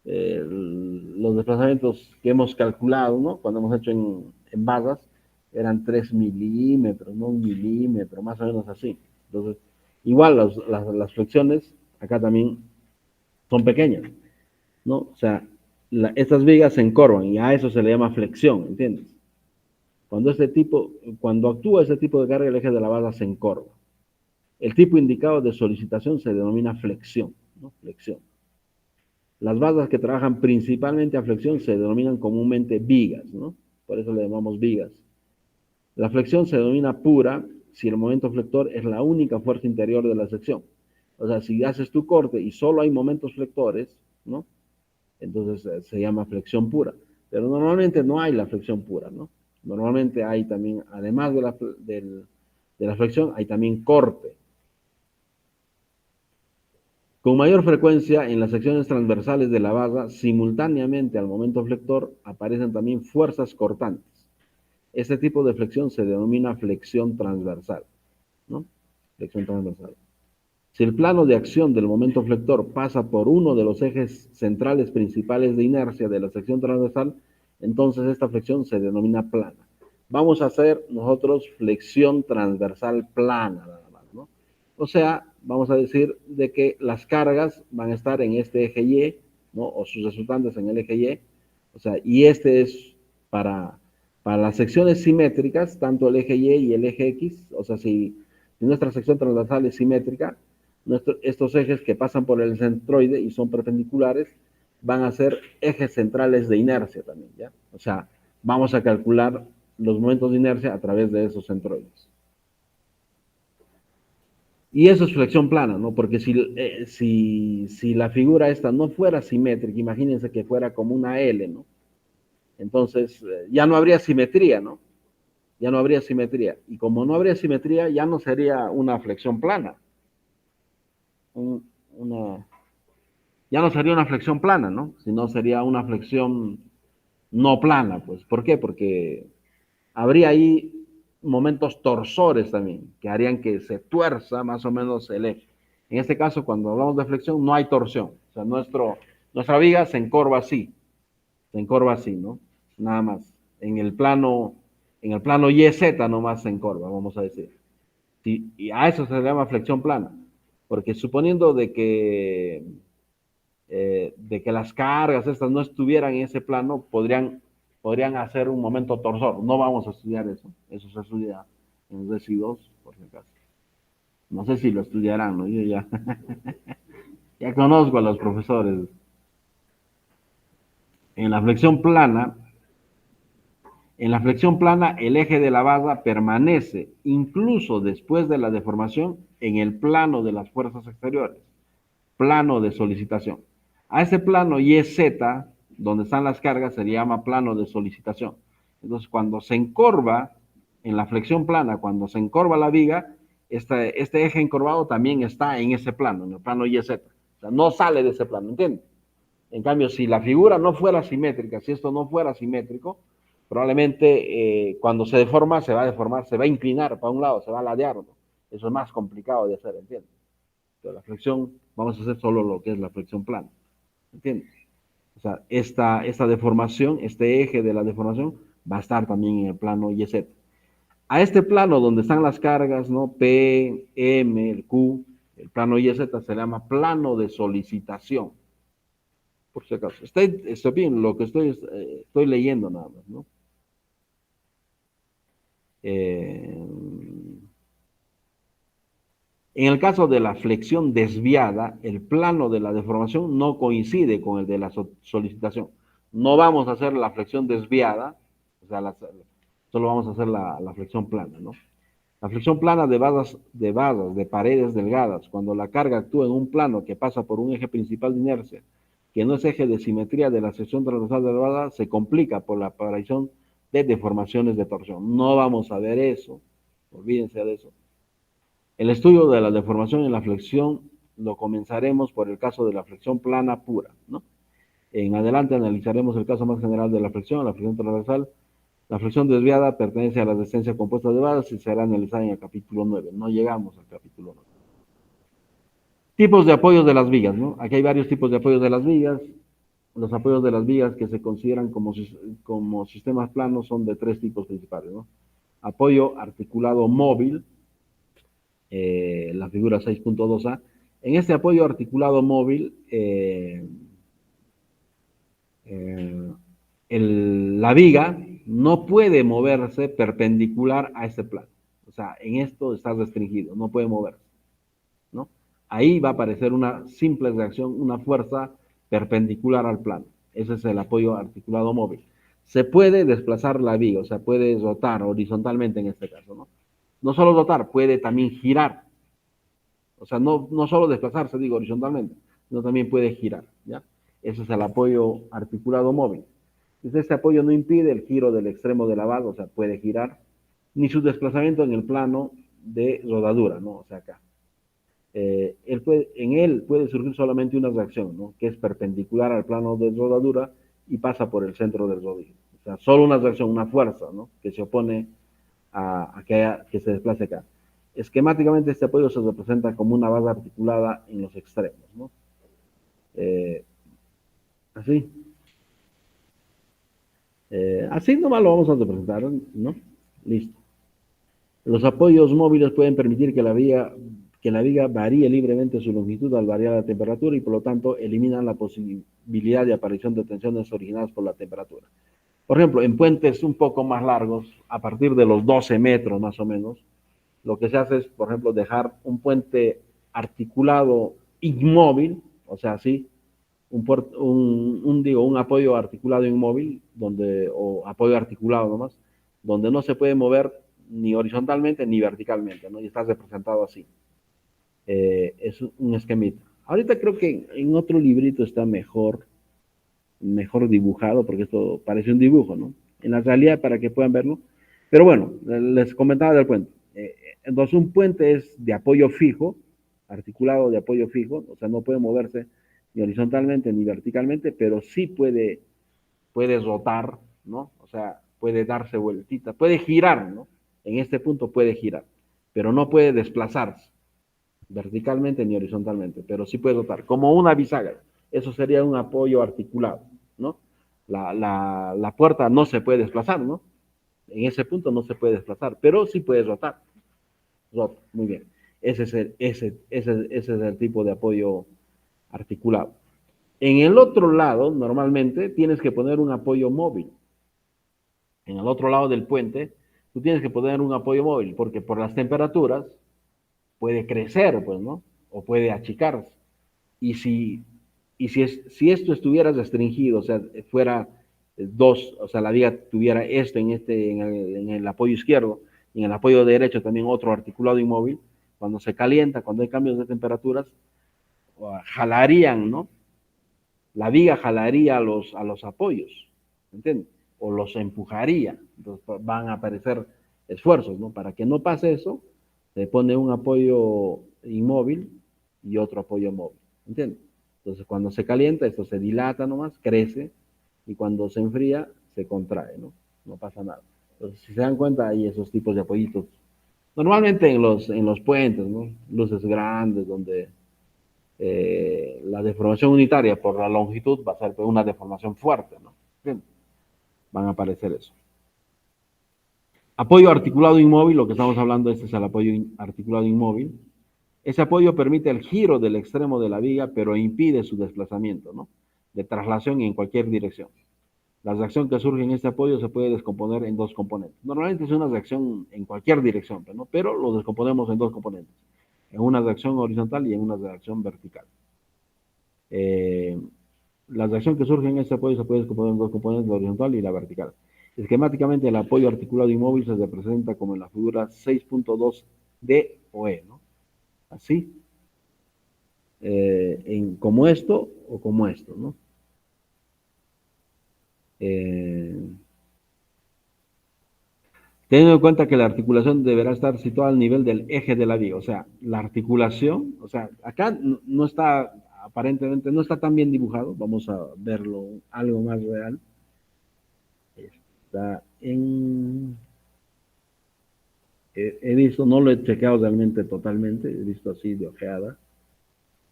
los desplazamientos que hemos calculado, ¿no? Cuando hemos hecho en basas, eran 3 milímetros, no 1 milímetro, más o menos así. Entonces, igual las flexiones acá también son pequeñas, ¿no? O sea, estas vigas se encorvan y a eso se le llama flexión, ¿entiendes? Cuando actúa este tipo de carga, el eje de la base se encorva. El tipo indicado de solicitación se denomina flexión, ¿no? Flexión. Las basas que trabajan principalmente a flexión se denominan comúnmente vigas, ¿no? Por eso le llamamos vigas. La flexión se denomina pura si el momento flector es la única fuerza interior de la sección. O sea, si haces tu corte y solo hay momentos flectores, ¿no? Entonces se llama flexión pura. Pero normalmente no hay la flexión pura, ¿no? Normalmente hay también, además de la flexión, hay también corte. Con mayor frecuencia, en las secciones transversales de la basa, simultáneamente al momento flector, aparecen también fuerzas cortantes. Este tipo de flexión se denomina flexión transversal, ¿no? Flexión transversal. Si el plano de acción del momento flector pasa por uno de los ejes centrales principales de inercia de la sección transversal, entonces esta flexión se denomina plana. Vamos a hacer nosotros flexión transversal plana, nada más, ¿no? O sea, vamos a decir de que las cargas van a estar en este eje Y, ¿no? O sus resultantes en el eje Y, o sea, y este es para, para las secciones simétricas, tanto el eje Y y el eje X, o sea, si nuestra sección transversal es simétrica, estos ejes que pasan por el centroide y son perpendiculares van a ser ejes centrales de inercia también, ¿ya? O sea, vamos a calcular los momentos de inercia a través de esos centroides. Y eso es flexión plana, ¿no? Porque si la figura esta no fuera simétrica, imagínense que fuera como una L, ¿no? Entonces ya no habría simetría, ¿no? Ya no habría simetría. Y como no habría simetría, ya no sería una flexión plana. Una, ya no sería una flexión plana, ¿no? Sino sería una flexión no plana, pues. ¿Por qué? Porque habría ahí momentos torsores también, que harían que se tuerza más o menos el eje. En este caso, cuando hablamos de flexión, no hay torsión. O sea, nuestra viga se encorva así, ¿no? Nada más. En el plano YZ nomás se encorva, vamos a decir. Y a eso se le llama flexión plana. Porque suponiendo de que las cargas estas no estuvieran en ese plano, podrían hacer un momento torsor. No vamos a estudiar eso. Eso se estudia en el DECI2, por si acaso. No sé si lo estudiarán, ¿no? Yo ya, ya conozco a los profesores. En la flexión plana, en la flexión plana, el eje de la base permanece, incluso después de la deformación, en el plano de las fuerzas exteriores, plano de solicitación. A ese plano YZ, donde están las cargas, se llama plano de solicitación. Entonces, cuando se encorva, en la flexión plana, cuando se encorva la viga, este eje encorvado también está en ese plano, en el plano YZ. O sea, no sale de ese plano, ¿entiendes? En cambio, si la figura no fuera simétrica, si esto no fuera simétrico, probablemente cuando se deforma, se va a deformar, se va a inclinar para un lado, se va a ladear, ¿no? Eso es más complicado de hacer, ¿entiendes? Pero la flexión, vamos a hacer solo lo que es la flexión plana, ¿entiendes? O sea, esta deformación, este eje de la deformación, va a estar también en el plano YZ. A este plano donde están las cargas, ¿no? P, M, el Q, El plano YZ se llama plano de solicitación, por si acaso. Está bien lo que estoy leyendo nada más, ¿no? En el caso de la flexión desviada, el plano de la deformación no coincide con el de la solicitación. No vamos a hacer la flexión desviada, o sea, solo vamos a hacer la flexión plana, ¿no? La flexión plana de paredes delgadas, cuando la carga actúa en un plano que pasa por un eje principal de inercia, que no es eje de simetría de la sección transversal de la base, se complica por la aparición de deformaciones de torsión. No vamos a ver eso, olvídense de eso. El estudio de la deformación en la flexión lo comenzaremos por el caso de la flexión plana pura, ¿no? En adelante analizaremos el caso más general de la flexión transversal. La flexión desviada pertenece a la descendencia compuesta de bases y será analizada en el capítulo 9. No llegamos al capítulo 9. Tipos de apoyos de las vigas, ¿no? Aquí hay varios tipos de apoyos de las vigas. Los apoyos de las vigas que se consideran como sistemas planos son de tres tipos principales, ¿no? Apoyo articulado móvil, la figura 6.2a. En este apoyo articulado móvil, la viga no puede moverse perpendicular a ese plano. O sea, en esto está restringido, no puede moverse, ¿no? Ahí va a aparecer una simple reacción, una fuerza perpendicular al plano. Ese es el apoyo articulado móvil. Se puede desplazar la viga, o sea, puede rotar horizontalmente en este caso, ¿no? No solo rotar, puede también girar. O sea, no solo desplazarse, digo, horizontalmente, sino también puede girar, ¿ya? Ese es el apoyo articulado móvil. Entonces, este apoyo no impide el giro del extremo de la base, o sea, puede girar, ni su desplazamiento en el plano de rodadura, ¿no? O sea, acá. En él puede surgir solamente una reacción, ¿no? Que es perpendicular al plano de rodadura y pasa por el centro del rodillo. O sea, solo una reacción, una fuerza, ¿no? Que se opone a que se desplace acá. Esquemáticamente este apoyo se representa como una base articulada en los extremos, ¿no? Así. Así nomás lo vamos a representar, ¿no? Listo. Los apoyos móviles pueden permitir que la viga varíe libremente su longitud al variar la temperatura y por lo tanto eliminan la posibilidad de aparición de tensiones originadas por la temperatura. Por ejemplo, en puentes un poco más largos, a partir de los 12 metros más o menos, lo que se hace es, por ejemplo, dejar un puente articulado inmóvil, o sea, así, un apoyo articulado inmóvil, o apoyo articulado nomás, donde no se puede mover ni horizontalmente ni verticalmente, ¿no? Y está representado así. Es un esquemita. Ahorita creo que en otro librito está mejor dibujado, porque esto parece un dibujo, ¿no? En la realidad, para que puedan verlo. Pero bueno, les comentaba del puente. Entonces, un puente es de apoyo fijo, articulado de apoyo fijo, o sea, no puede moverse ni horizontalmente ni verticalmente, pero sí puede rotar, ¿no? O sea, puede darse vueltita, puede girar, ¿no? En este punto puede girar, pero no puede desplazarse verticalmente ni horizontalmente, pero sí puede rotar, como una bisagra. Eso sería un apoyo articulado, ¿no? La puerta no se puede desplazar, ¿no? En ese punto no se puede desplazar, pero sí puede rotar. Rota, muy bien. Ese es el tipo de apoyo articulado. En el otro lado, normalmente, tienes que poner un apoyo móvil. En el otro lado del puente, tú tienes que poner un apoyo móvil, porque por las temperaturas puede crecer, pues, ¿no? O puede achicarse. Y si esto estuviera restringido, o sea, fuera dos, o sea, la viga tuviera esto en el apoyo izquierdo y en el apoyo derecho también otro articulado inmóvil, cuando se calienta, cuando hay cambios de temperaturas, jalarían, ¿no? La viga jalaría a los apoyos, ¿entiendes? O los empujaría, entonces van a aparecer esfuerzos, ¿no? Para que no pase eso, se pone un apoyo inmóvil y otro apoyo móvil, ¿entiendes? Entonces cuando se calienta, esto se dilata nomás, crece, y cuando se enfría, se contrae, ¿no? No pasa nada. Entonces, si se dan cuenta, hay esos tipos de apoyitos. Normalmente en los puentes, ¿no? Luces grandes, donde la deformación unitaria por la longitud va a ser una deformación fuerte, ¿no? Bien, van a aparecer eso. Apoyo articulado inmóvil, lo que estamos hablando, este es el apoyo articulado inmóvil. Ese apoyo permite el giro del extremo de la viga, pero impide su desplazamiento, ¿no? De traslación en cualquier dirección. La reacción que surge en este apoyo se puede descomponer en dos componentes. Normalmente es una reacción en cualquier dirección, ¿no? Pero lo descomponemos en dos componentes, en una reacción horizontal y en una reacción vertical. Eh, la reacción que surge en este apoyo se puede descomponer en dos componentes, la horizontal y la vertical. Esquemáticamente, el apoyo articulado inmóvil se representa como en la figura 6.2D o E, ¿no? Así, como esto o como esto, ¿no? Eh, Teniendo en cuenta que la articulación deberá estar situada al nivel del eje de la viga, o sea, la articulación, o sea, acá no está, aparentemente no está tan bien dibujado, vamos a verlo algo más real. Está en, he visto, no lo he chequeado realmente totalmente, he visto así de ojeada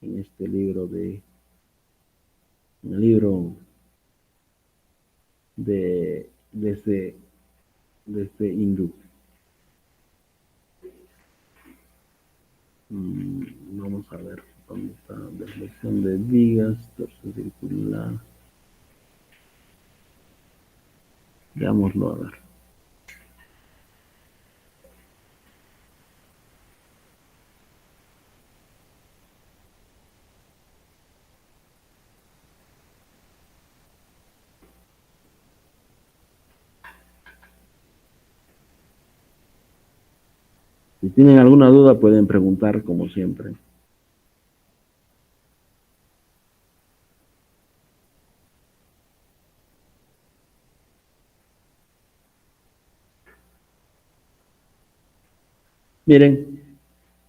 en este libro en el libro de este hindú. Vamos a ver dónde está deflexión de vigas, torsión circular. Veámoslo a ver. Si tienen alguna duda pueden preguntar como siempre. Miren,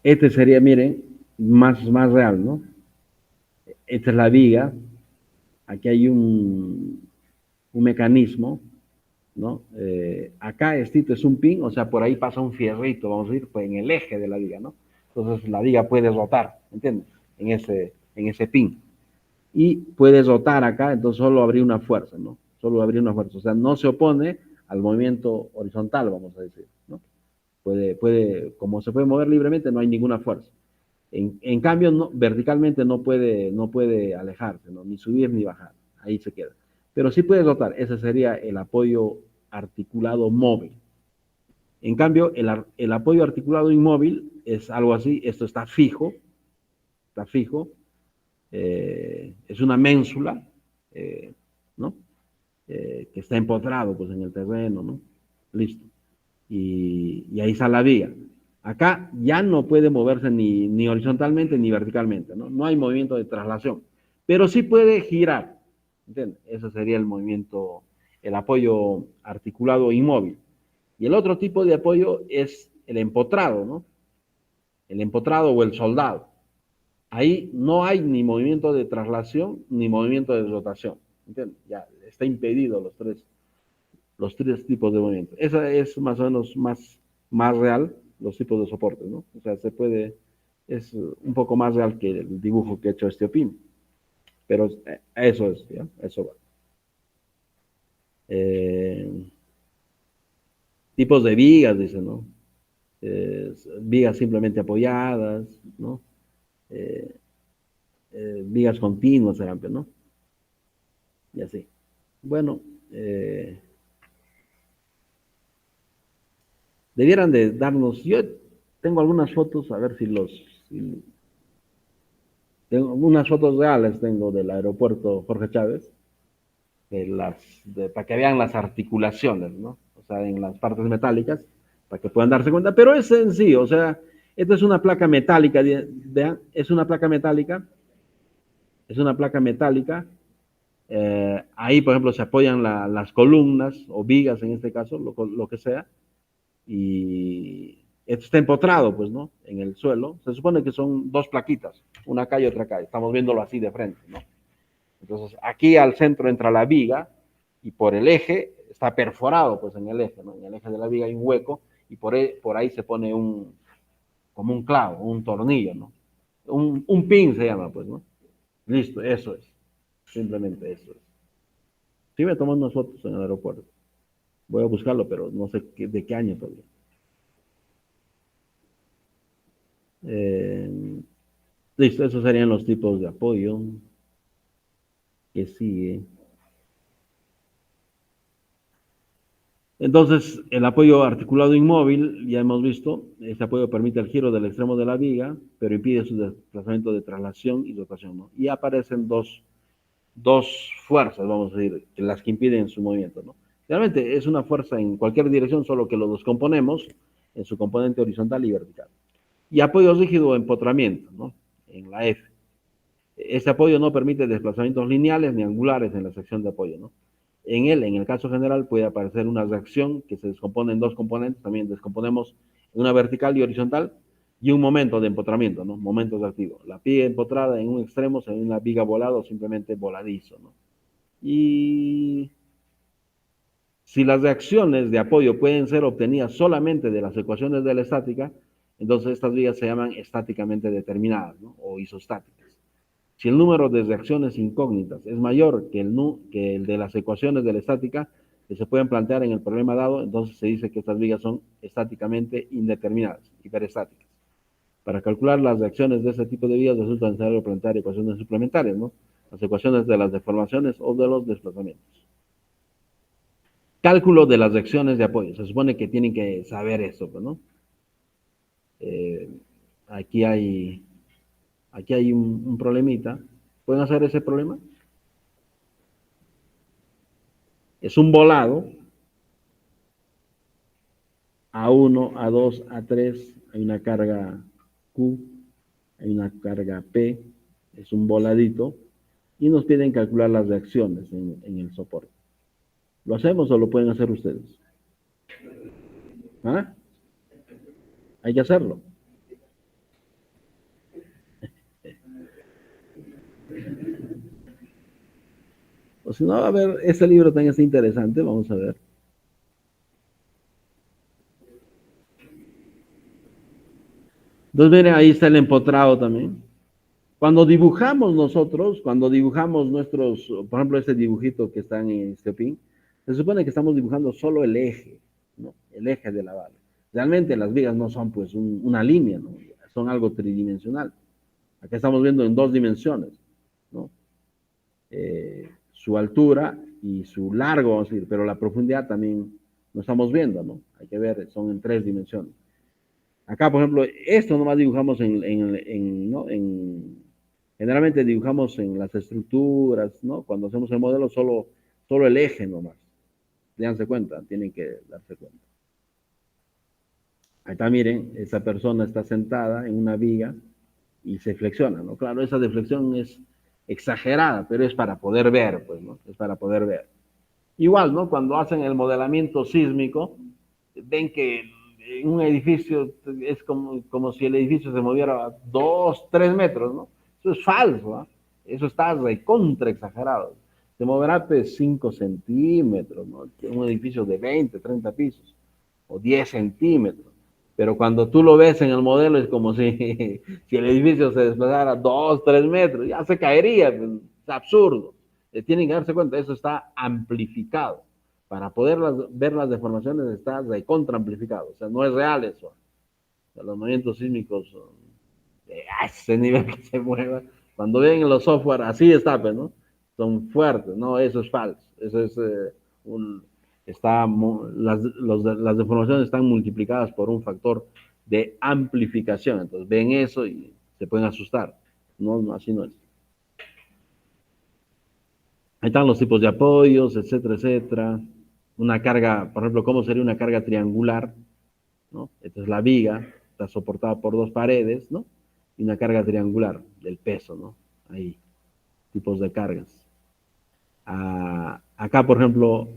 este sería, miren, más real, ¿no? Esta es la viga, aquí hay un mecanismo, ¿no? Acá este es un pin, o sea, por ahí pasa un fierrito, vamos a decir, pues en el eje de la viga, ¿no? Entonces la viga puede rotar, ¿entiendes? En ese pin. Y puede rotar acá, entonces solo habría una fuerza, ¿no? Solo habría una fuerza, o sea, no se opone al movimiento horizontal, vamos a decir, ¿no? Como se puede mover libremente, no hay ninguna fuerza. En cambio, no, verticalmente no puede alejarse, ¿no? Ni subir ni bajar, ahí se queda. Pero sí puede rotar, ese sería el apoyo articulado móvil. En cambio, el apoyo articulado inmóvil es algo así, esto está fijo, es una ménsula, ¿no? Que está empotrado pues, en el terreno, ¿no? Listo. Y ahí está la viga. Acá ya no puede moverse ni horizontalmente ni verticalmente, ¿no? No hay movimiento de traslación, pero sí puede girar, ¿entiendes? Ese sería el movimiento, el apoyo articulado inmóvil. Y el otro tipo de apoyo es el empotrado, ¿no? El empotrado o el soldado. Ahí no hay ni movimiento de traslación ni movimiento de rotación, ¿entiendes? Ya está impedido los tres tipos de movimiento. Esa es más o menos más real, los tipos de soportes, ¿no? O sea, es un poco más real que el dibujo que ha hecho este Opim. Pero eso es, ¿ya? Eso va. Eh, Tipos de vigas, dice, ¿no? Vigas simplemente apoyadas, ¿no? Eh, Vigas continuas, ¿no? Y así. Bueno, debieran de darnos, yo tengo algunas fotos, a ver si tengo unas fotos reales tengo del aeropuerto Jorge Chávez, para que vean las articulaciones, ¿no? O sea, en las partes metálicas, para que puedan darse cuenta, pero es sencillo, o sea, esta es una placa metálica, vean, es una placa metálica, ahí, por ejemplo, se apoyan las columnas o vigas, en este caso, lo que sea, y esto está empotrado, pues, ¿no? En el suelo. Se supone que son dos plaquitas, una acá y otra acá. Estamos viéndolo así de frente, ¿no? Entonces, aquí al centro entra la viga y por el eje está perforado, pues, en el eje, ¿no? En el eje de la viga hay un hueco y por ahí se pone como un clavo, un tornillo, ¿no? Un pin se llama, pues, ¿no? Listo, eso es. Simplemente eso es. Sí me tomando unas fotos en el aeropuerto. Voy a buscarlo, pero no sé de qué año todavía. Listo, esos serían los tipos de apoyo que sigue. Entonces, el apoyo articulado inmóvil, ya hemos visto, este apoyo permite el giro del extremo de la viga, pero impide su desplazamiento de traslación y rotación, ¿no? Y aparecen dos fuerzas, vamos a decir, las que impiden su movimiento, ¿no? Realmente es una fuerza en cualquier dirección, solo que lo descomponemos en su componente horizontal y vertical. Y apoyo rígido o empotramiento, ¿no? En la F. Este apoyo no permite desplazamientos lineales ni angulares en la sección de apoyo, ¿no? En él, en el caso general, puede aparecer una reacción que se descompone en dos componentes, también descomponemos una vertical y horizontal, y un momento de empotramiento, ¿no? Momentos activos. La viga empotrada en un extremo se ve una viga volada o simplemente voladizo, ¿no? Y si las reacciones de apoyo pueden ser obtenidas solamente de las ecuaciones de la estática, entonces estas vigas se llaman estáticamente determinadas, ¿no? O isostáticas. Si el número de reacciones incógnitas es mayor que el de las ecuaciones de la estática que se pueden plantear en el problema dado, entonces se dice que estas vigas son estáticamente indeterminadas, hiperestáticas. Para calcular las reacciones de este tipo de vigas resulta necesario plantear ecuaciones suplementarias, ¿no? Las ecuaciones de las deformaciones o de los desplazamientos. Cálculo de las reacciones de apoyo. Se supone que tienen que saber eso, ¿no? Eh, aquí hay, aquí hay un problemita. ¿Pueden hacer ese problema? Es un volado A1, A2, A3, hay una carga Q, hay una carga P, es un voladito, y nos piden calcular las reacciones en el soporte. ¿Lo hacemos o lo pueden hacer ustedes? ¿Ah? Hay que hacerlo. O si no, a ver, este libro también está interesante, vamos a ver. Entonces, miren, ahí está el empotrado también. Cuando dibujamos nosotros, cuando dibujamos nuestros, por ejemplo, este dibujito que está en este pin, se supone que estamos dibujando solo el eje, ¿no? El eje de la bala. Realmente las vigas no son pues una línea, ¿no? Son algo tridimensional. Acá estamos viendo en dos dimensiones, ¿no? Su altura y su largo, vamos a decir, pero la profundidad también no estamos viendo, ¿no? Hay que ver, son en tres dimensiones. Acá, por ejemplo, esto nomás dibujamos ¿no? Generalmente dibujamos en las estructuras, ¿no? Cuando hacemos el modelo, solo el eje nomás. Dense cuenta, tienen que darse cuenta. Acá miren, esa persona está sentada en una viga y se flexiona, ¿no? Claro, esa deflexión es exagerada, pero es para poder ver, pues, ¿no? Es para poder ver. Igual, ¿no? Cuando hacen el modelamiento sísmico, ven que en un edificio es como si el edificio se moviera 2, 3 metros, ¿no? Eso es falso, ¿no? Eso está recontra exagerado. Se moverá pues 5 centímetros, ¿no? Un edificio de 20, 30 pisos, o 10 centímetros. Pero cuando tú lo ves en el modelo es como si, si el edificio se desplazara 2, 3 metros, ya se caería, pues, es absurdo. Tienen que darse cuenta, eso está amplificado. Para poder ver las deformaciones está recontra amplificado, o sea, no es real eso. O sea, los movimientos sísmicos a ese nivel que se mueva. Cuando ven en los software, así está, pues, ¿no? Son fuertes, no, eso es falso. Eso es las deformaciones están multiplicadas por un factor de amplificación. Entonces ven eso y se pueden asustar. No, no así no es. Ahí están los tipos de apoyos, etcétera, etcétera. Una carga, por ejemplo, ¿cómo sería una carga triangular? ¿No? Esta es la viga, está soportada por dos paredes, ¿no? Y una carga triangular del peso, ¿no? Ahí, tipos de cargas. Acá, por ejemplo,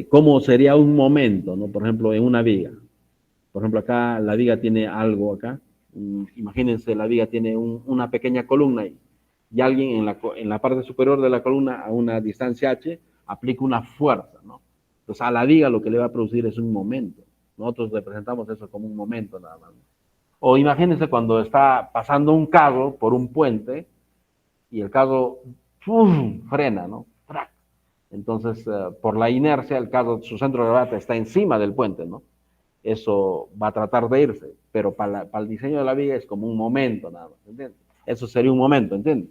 ¿cómo sería un momento, ¿no? Por ejemplo, en una viga. Por ejemplo, acá la viga tiene algo acá. Imagínense, la viga tiene una pequeña columna ahí. Y alguien en la parte superior de la columna, a una distancia h, aplica una fuerza, ¿no? Entonces, a la viga lo que le va a producir es un momento. Nosotros representamos eso como un momento nada más. O imagínense cuando está pasando un carro por un puente y el carro ¡pum! Frena, ¿no? Entonces, por la inercia, el carro, su centro de gravedad está encima del puente, ¿no? eso va a tratar de irse, pero para el diseño de la viga es como un momento nada más, ¿entiendes? Eso sería un momento, ¿entiendes?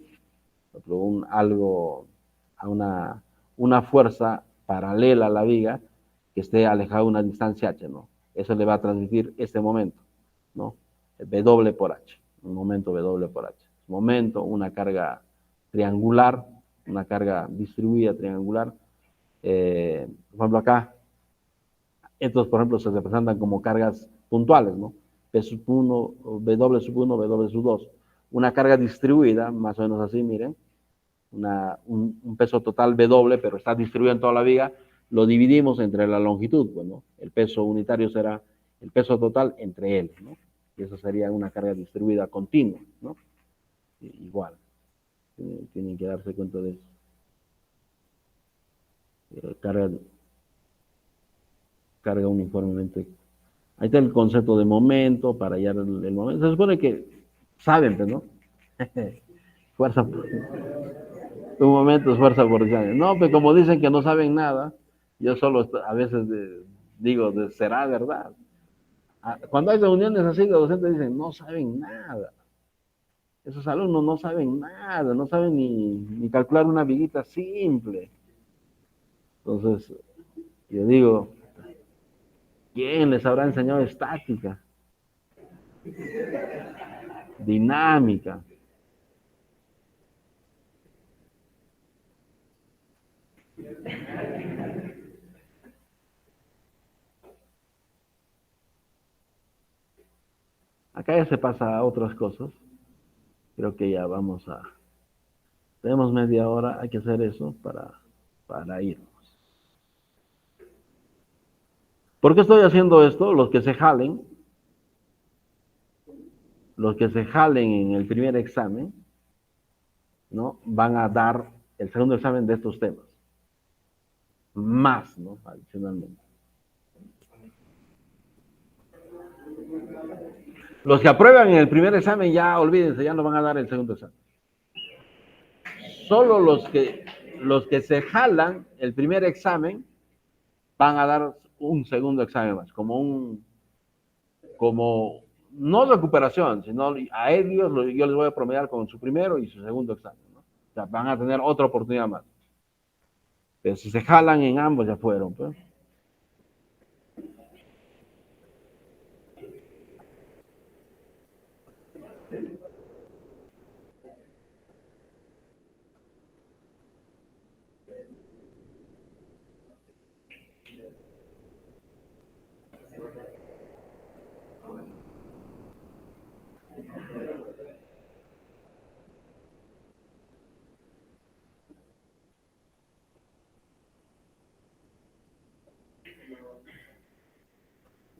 Algo, a una fuerza paralela a la viga que esté alejada a una distancia h, ¿no? Eso le va a transmitir este momento, ¿no? W por h, un momento W por h. Momento, una carga triangular, una carga distribuida triangular. Por ejemplo, acá, estos, por ejemplo, se representan como cargas puntuales, ¿no? P sub 1, W sub 1, W sub 2. Una carga distribuida, más o menos así, miren, un peso total W, pero está distribuido en toda la viga, lo dividimos entre la longitud, pues, ¿no? El peso unitario será el peso total entre él, ¿no? Y eso sería una carga distribuida continua, ¿no? Igual, tienen que darse cuenta de eso. Carga, carga uniformemente. Ahí está el concepto de momento, para hallar el momento. Se supone que saben, pues, ¿no? Fuerza, un momento es fuerza por años. No, pues como dicen que no saben nada, yo solo a veces digo, será verdad. Cuando hay reuniones así de docentes dicen, no saben nada. Esos alumnos no saben nada, no saben ni calcular una viguita simple. Entonces, yo digo, ¿quién les habrá enseñado estática? Dinámica. Acá ya se pasa a otras cosas. Creo que ya vamos a... Tenemos media hora, hay que hacer eso para irnos. ¿Por qué estoy haciendo esto? Los que se jalen en el primer examen, ¿no? Van a dar el segundo examen de estos temas. Más, ¿no? Adicionalmente. Los que aprueban en el primer examen ya olvídense, ya no van a dar el segundo examen. Solo los que se jalan el primer examen van a dar un segundo examen más, como no recuperación, sino a ellos yo les voy a promediar con su primero y su segundo examen, ¿no? O sea, van a tener otra oportunidad más. Pero si se jalan en ambos ya fueron, pues.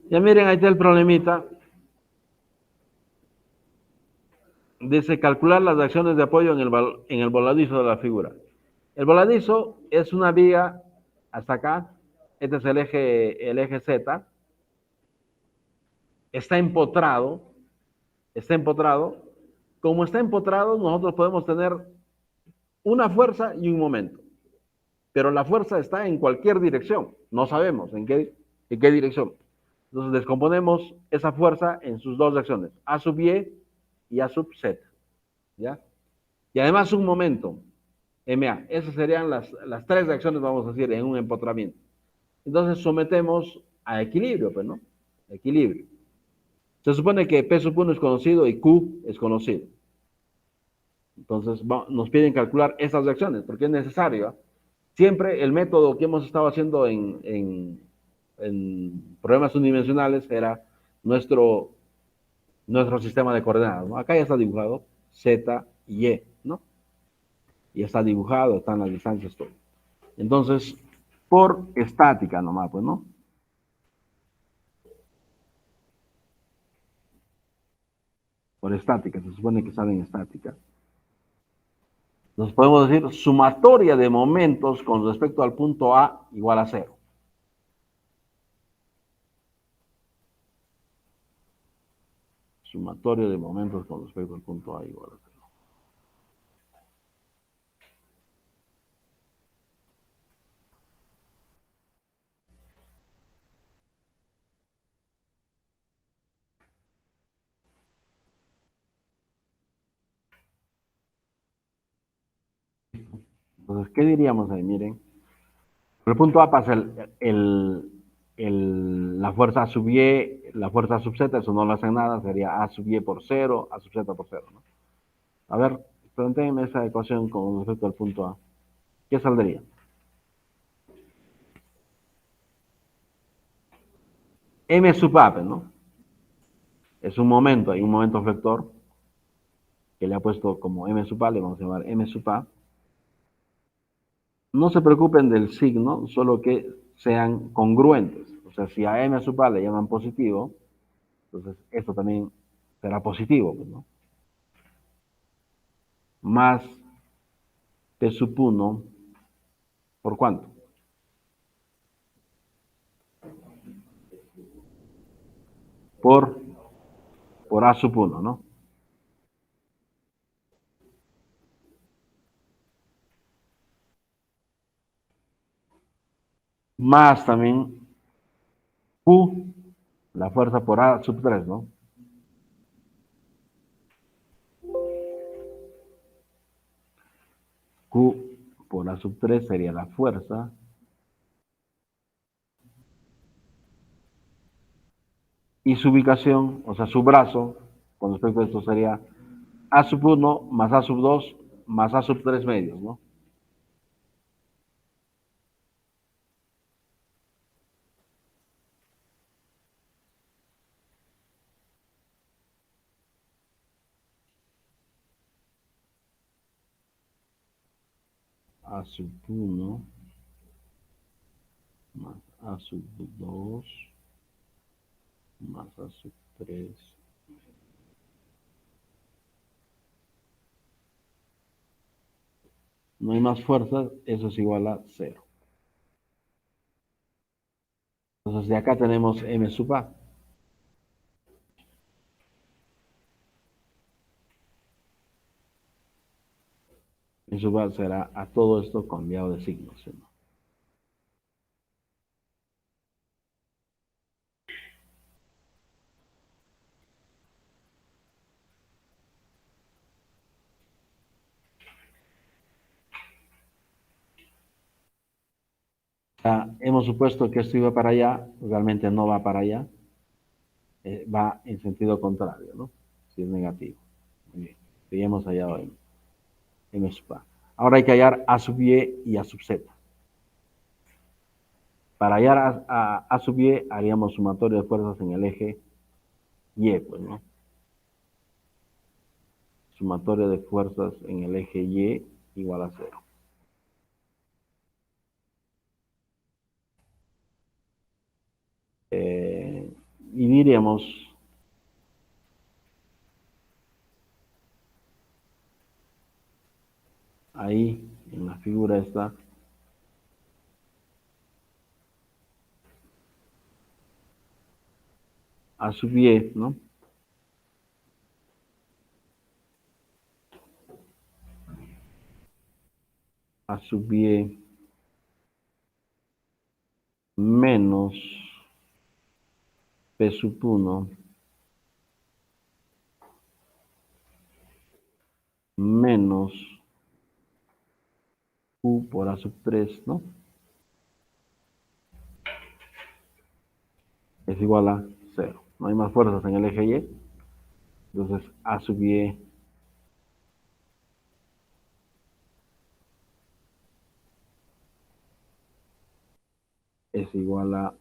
Ya miren, ahí está el problemita. Dice calcular las acciones de apoyo en el voladizo de la figura. El voladizo es una viga hasta acá. Este es el eje Z. Está empotrado. Está empotrado. Como está empotrado, nosotros podemos tener una fuerza y un momento. Pero la fuerza está en cualquier dirección. No sabemos en qué dirección. Entonces descomponemos esa fuerza en sus dos acciones, A sub y A sub Z. ¿Ya? Y además un momento, MA. Esas serían las tres reacciones, vamos a decir, en un empotramiento. Entonces sometemos a equilibrio, pues, ¿no? Equilibrio. Se supone que P sub 1 es conocido y Q es conocido. Entonces nos piden calcular esas reacciones, porque es necesario. Siempre el método que hemos estado haciendo en problemas unidimensionales era nuestro sistema de coordenadas, ¿no? Acá ya está dibujado Z y Y, ¿no? Y está dibujado, están las distancias, todo. Entonces, por estática nomás, pues, ¿no? Por estática, se supone que saben estática. Nos podemos decir sumatoria de momentos con respecto al punto A igual a cero. Sumatoria de momentos con respecto al punto A igual a cero. Entonces, ¿qué diríamos ahí? Miren, el punto A pasa la fuerza A sub Y, la fuerza A sub Z, eso no lo hace nada, sería A sub Y por cero, A sub Z por cero, ¿no? A ver, plantéenme esa ecuación con respecto al punto A. ¿Qué saldría? M sub A, ¿no? Es un momento, hay un momento vector que le ha puesto como M sub A, le vamos a llamar M sub A. No se preocupen del signo, solo que sean congruentes. O sea, si a M sub A le llaman positivo, entonces esto también será positivo, ¿no? Más T sub 1, ¿por cuánto? Por, por A sub 1, ¿no? Más también Q, la fuerza por A sub 3, ¿no? Q por A sub 3 sería la fuerza. Y su ubicación, o sea, su brazo, con respecto a esto sería A sub 1 más A sub 2 más A sub 3 medios, ¿no? A sub 1 más A sub 2 más A sub 3. No hay más fuerzas, eso es igual a 0. Entonces de acá tenemos M sub A. M sub A será a todo esto cambiado de signo, ¿sí? Hemos supuesto que esto iba para allá, realmente no va para allá, va en sentido contrario, ¿no? Si es negativo. Muy bien, ya hemos hallado M sub A. Ahora hay que hallar A sub Y y A sub Z. Para hallar A sub Y haríamos sumatorio de fuerzas en el eje Y, pues, ¿no? Sumatorio de fuerzas en el eje Y igual a 0. Y diríamos, ahí en la figura está A sub Y, ¿no? A sub Y menos P sub 1 menos Q por A sub 3, ¿no? Es igual a 0. No hay más fuerzas en el eje Y. Entonces A sub Y es igual a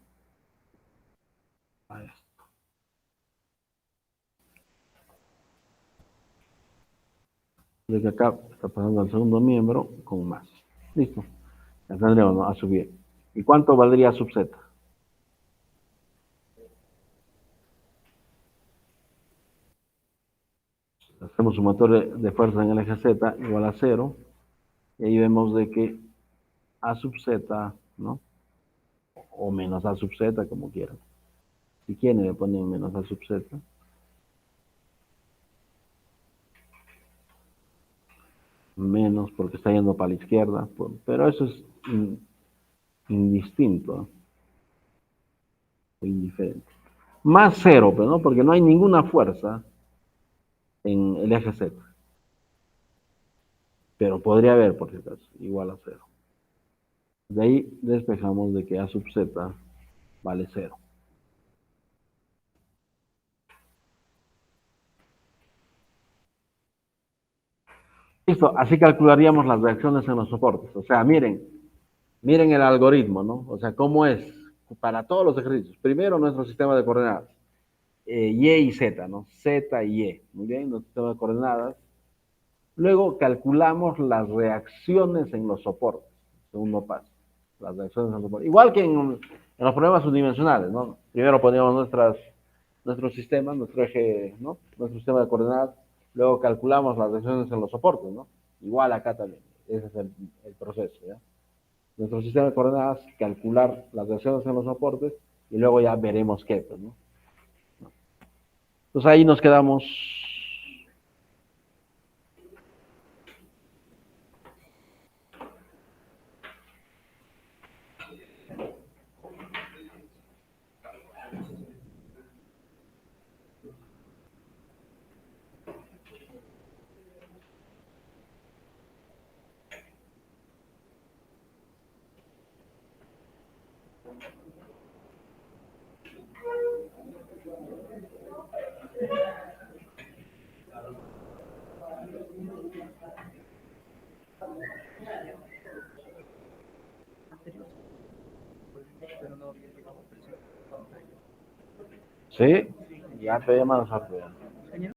esto. De que acá está pasando al segundo miembro con más. Listo. Ya tendremos, ¿no? A sub Y. ¿Y cuánto valdría A sub Z? Hacemos sumatorio de fuerzas en el eje Z igual a 0. Y ahí vemos de que A sub Z, ¿no? O menos A sub Z, como quieran. Si quieren, le ponen menos A sub Z. Menos porque está yendo para la izquierda. Pero eso es indistinto, indiferente. Más 0, pero no, porque no hay ninguna fuerza en el eje Z. pero podría haber, por si acaso, igual a cero. De ahí despejamos de que A sub z vale cero. Listo, así calcularíamos las reacciones en los soportes. O sea, miren el algoritmo, ¿no? O sea, cómo es para todos los ejercicios. Primero, nuestro sistema de coordenadas, Y y Z, ¿no? Z y Y. Muy bien, nuestro sistema de coordenadas. Luego calculamos las reacciones en los soportes, segundo paso. Las reacciones en los soportes. Igual que en los problemas unidimensionales, ¿no? Primero poníamos nuestro sistema, nuestro eje, ¿no? Nuestro sistema de coordenadas. Luego calculamos las reacciones en los soportes, ¿no? Igual acá también. Ese es el proceso, ¿ya? Nuestro sistema de coordenadas, calcular las reacciones en los soportes y luego ya veremos qué, pues, ¿no? Entonces ahí nos quedamos. ¿Sí? Ya te llaman a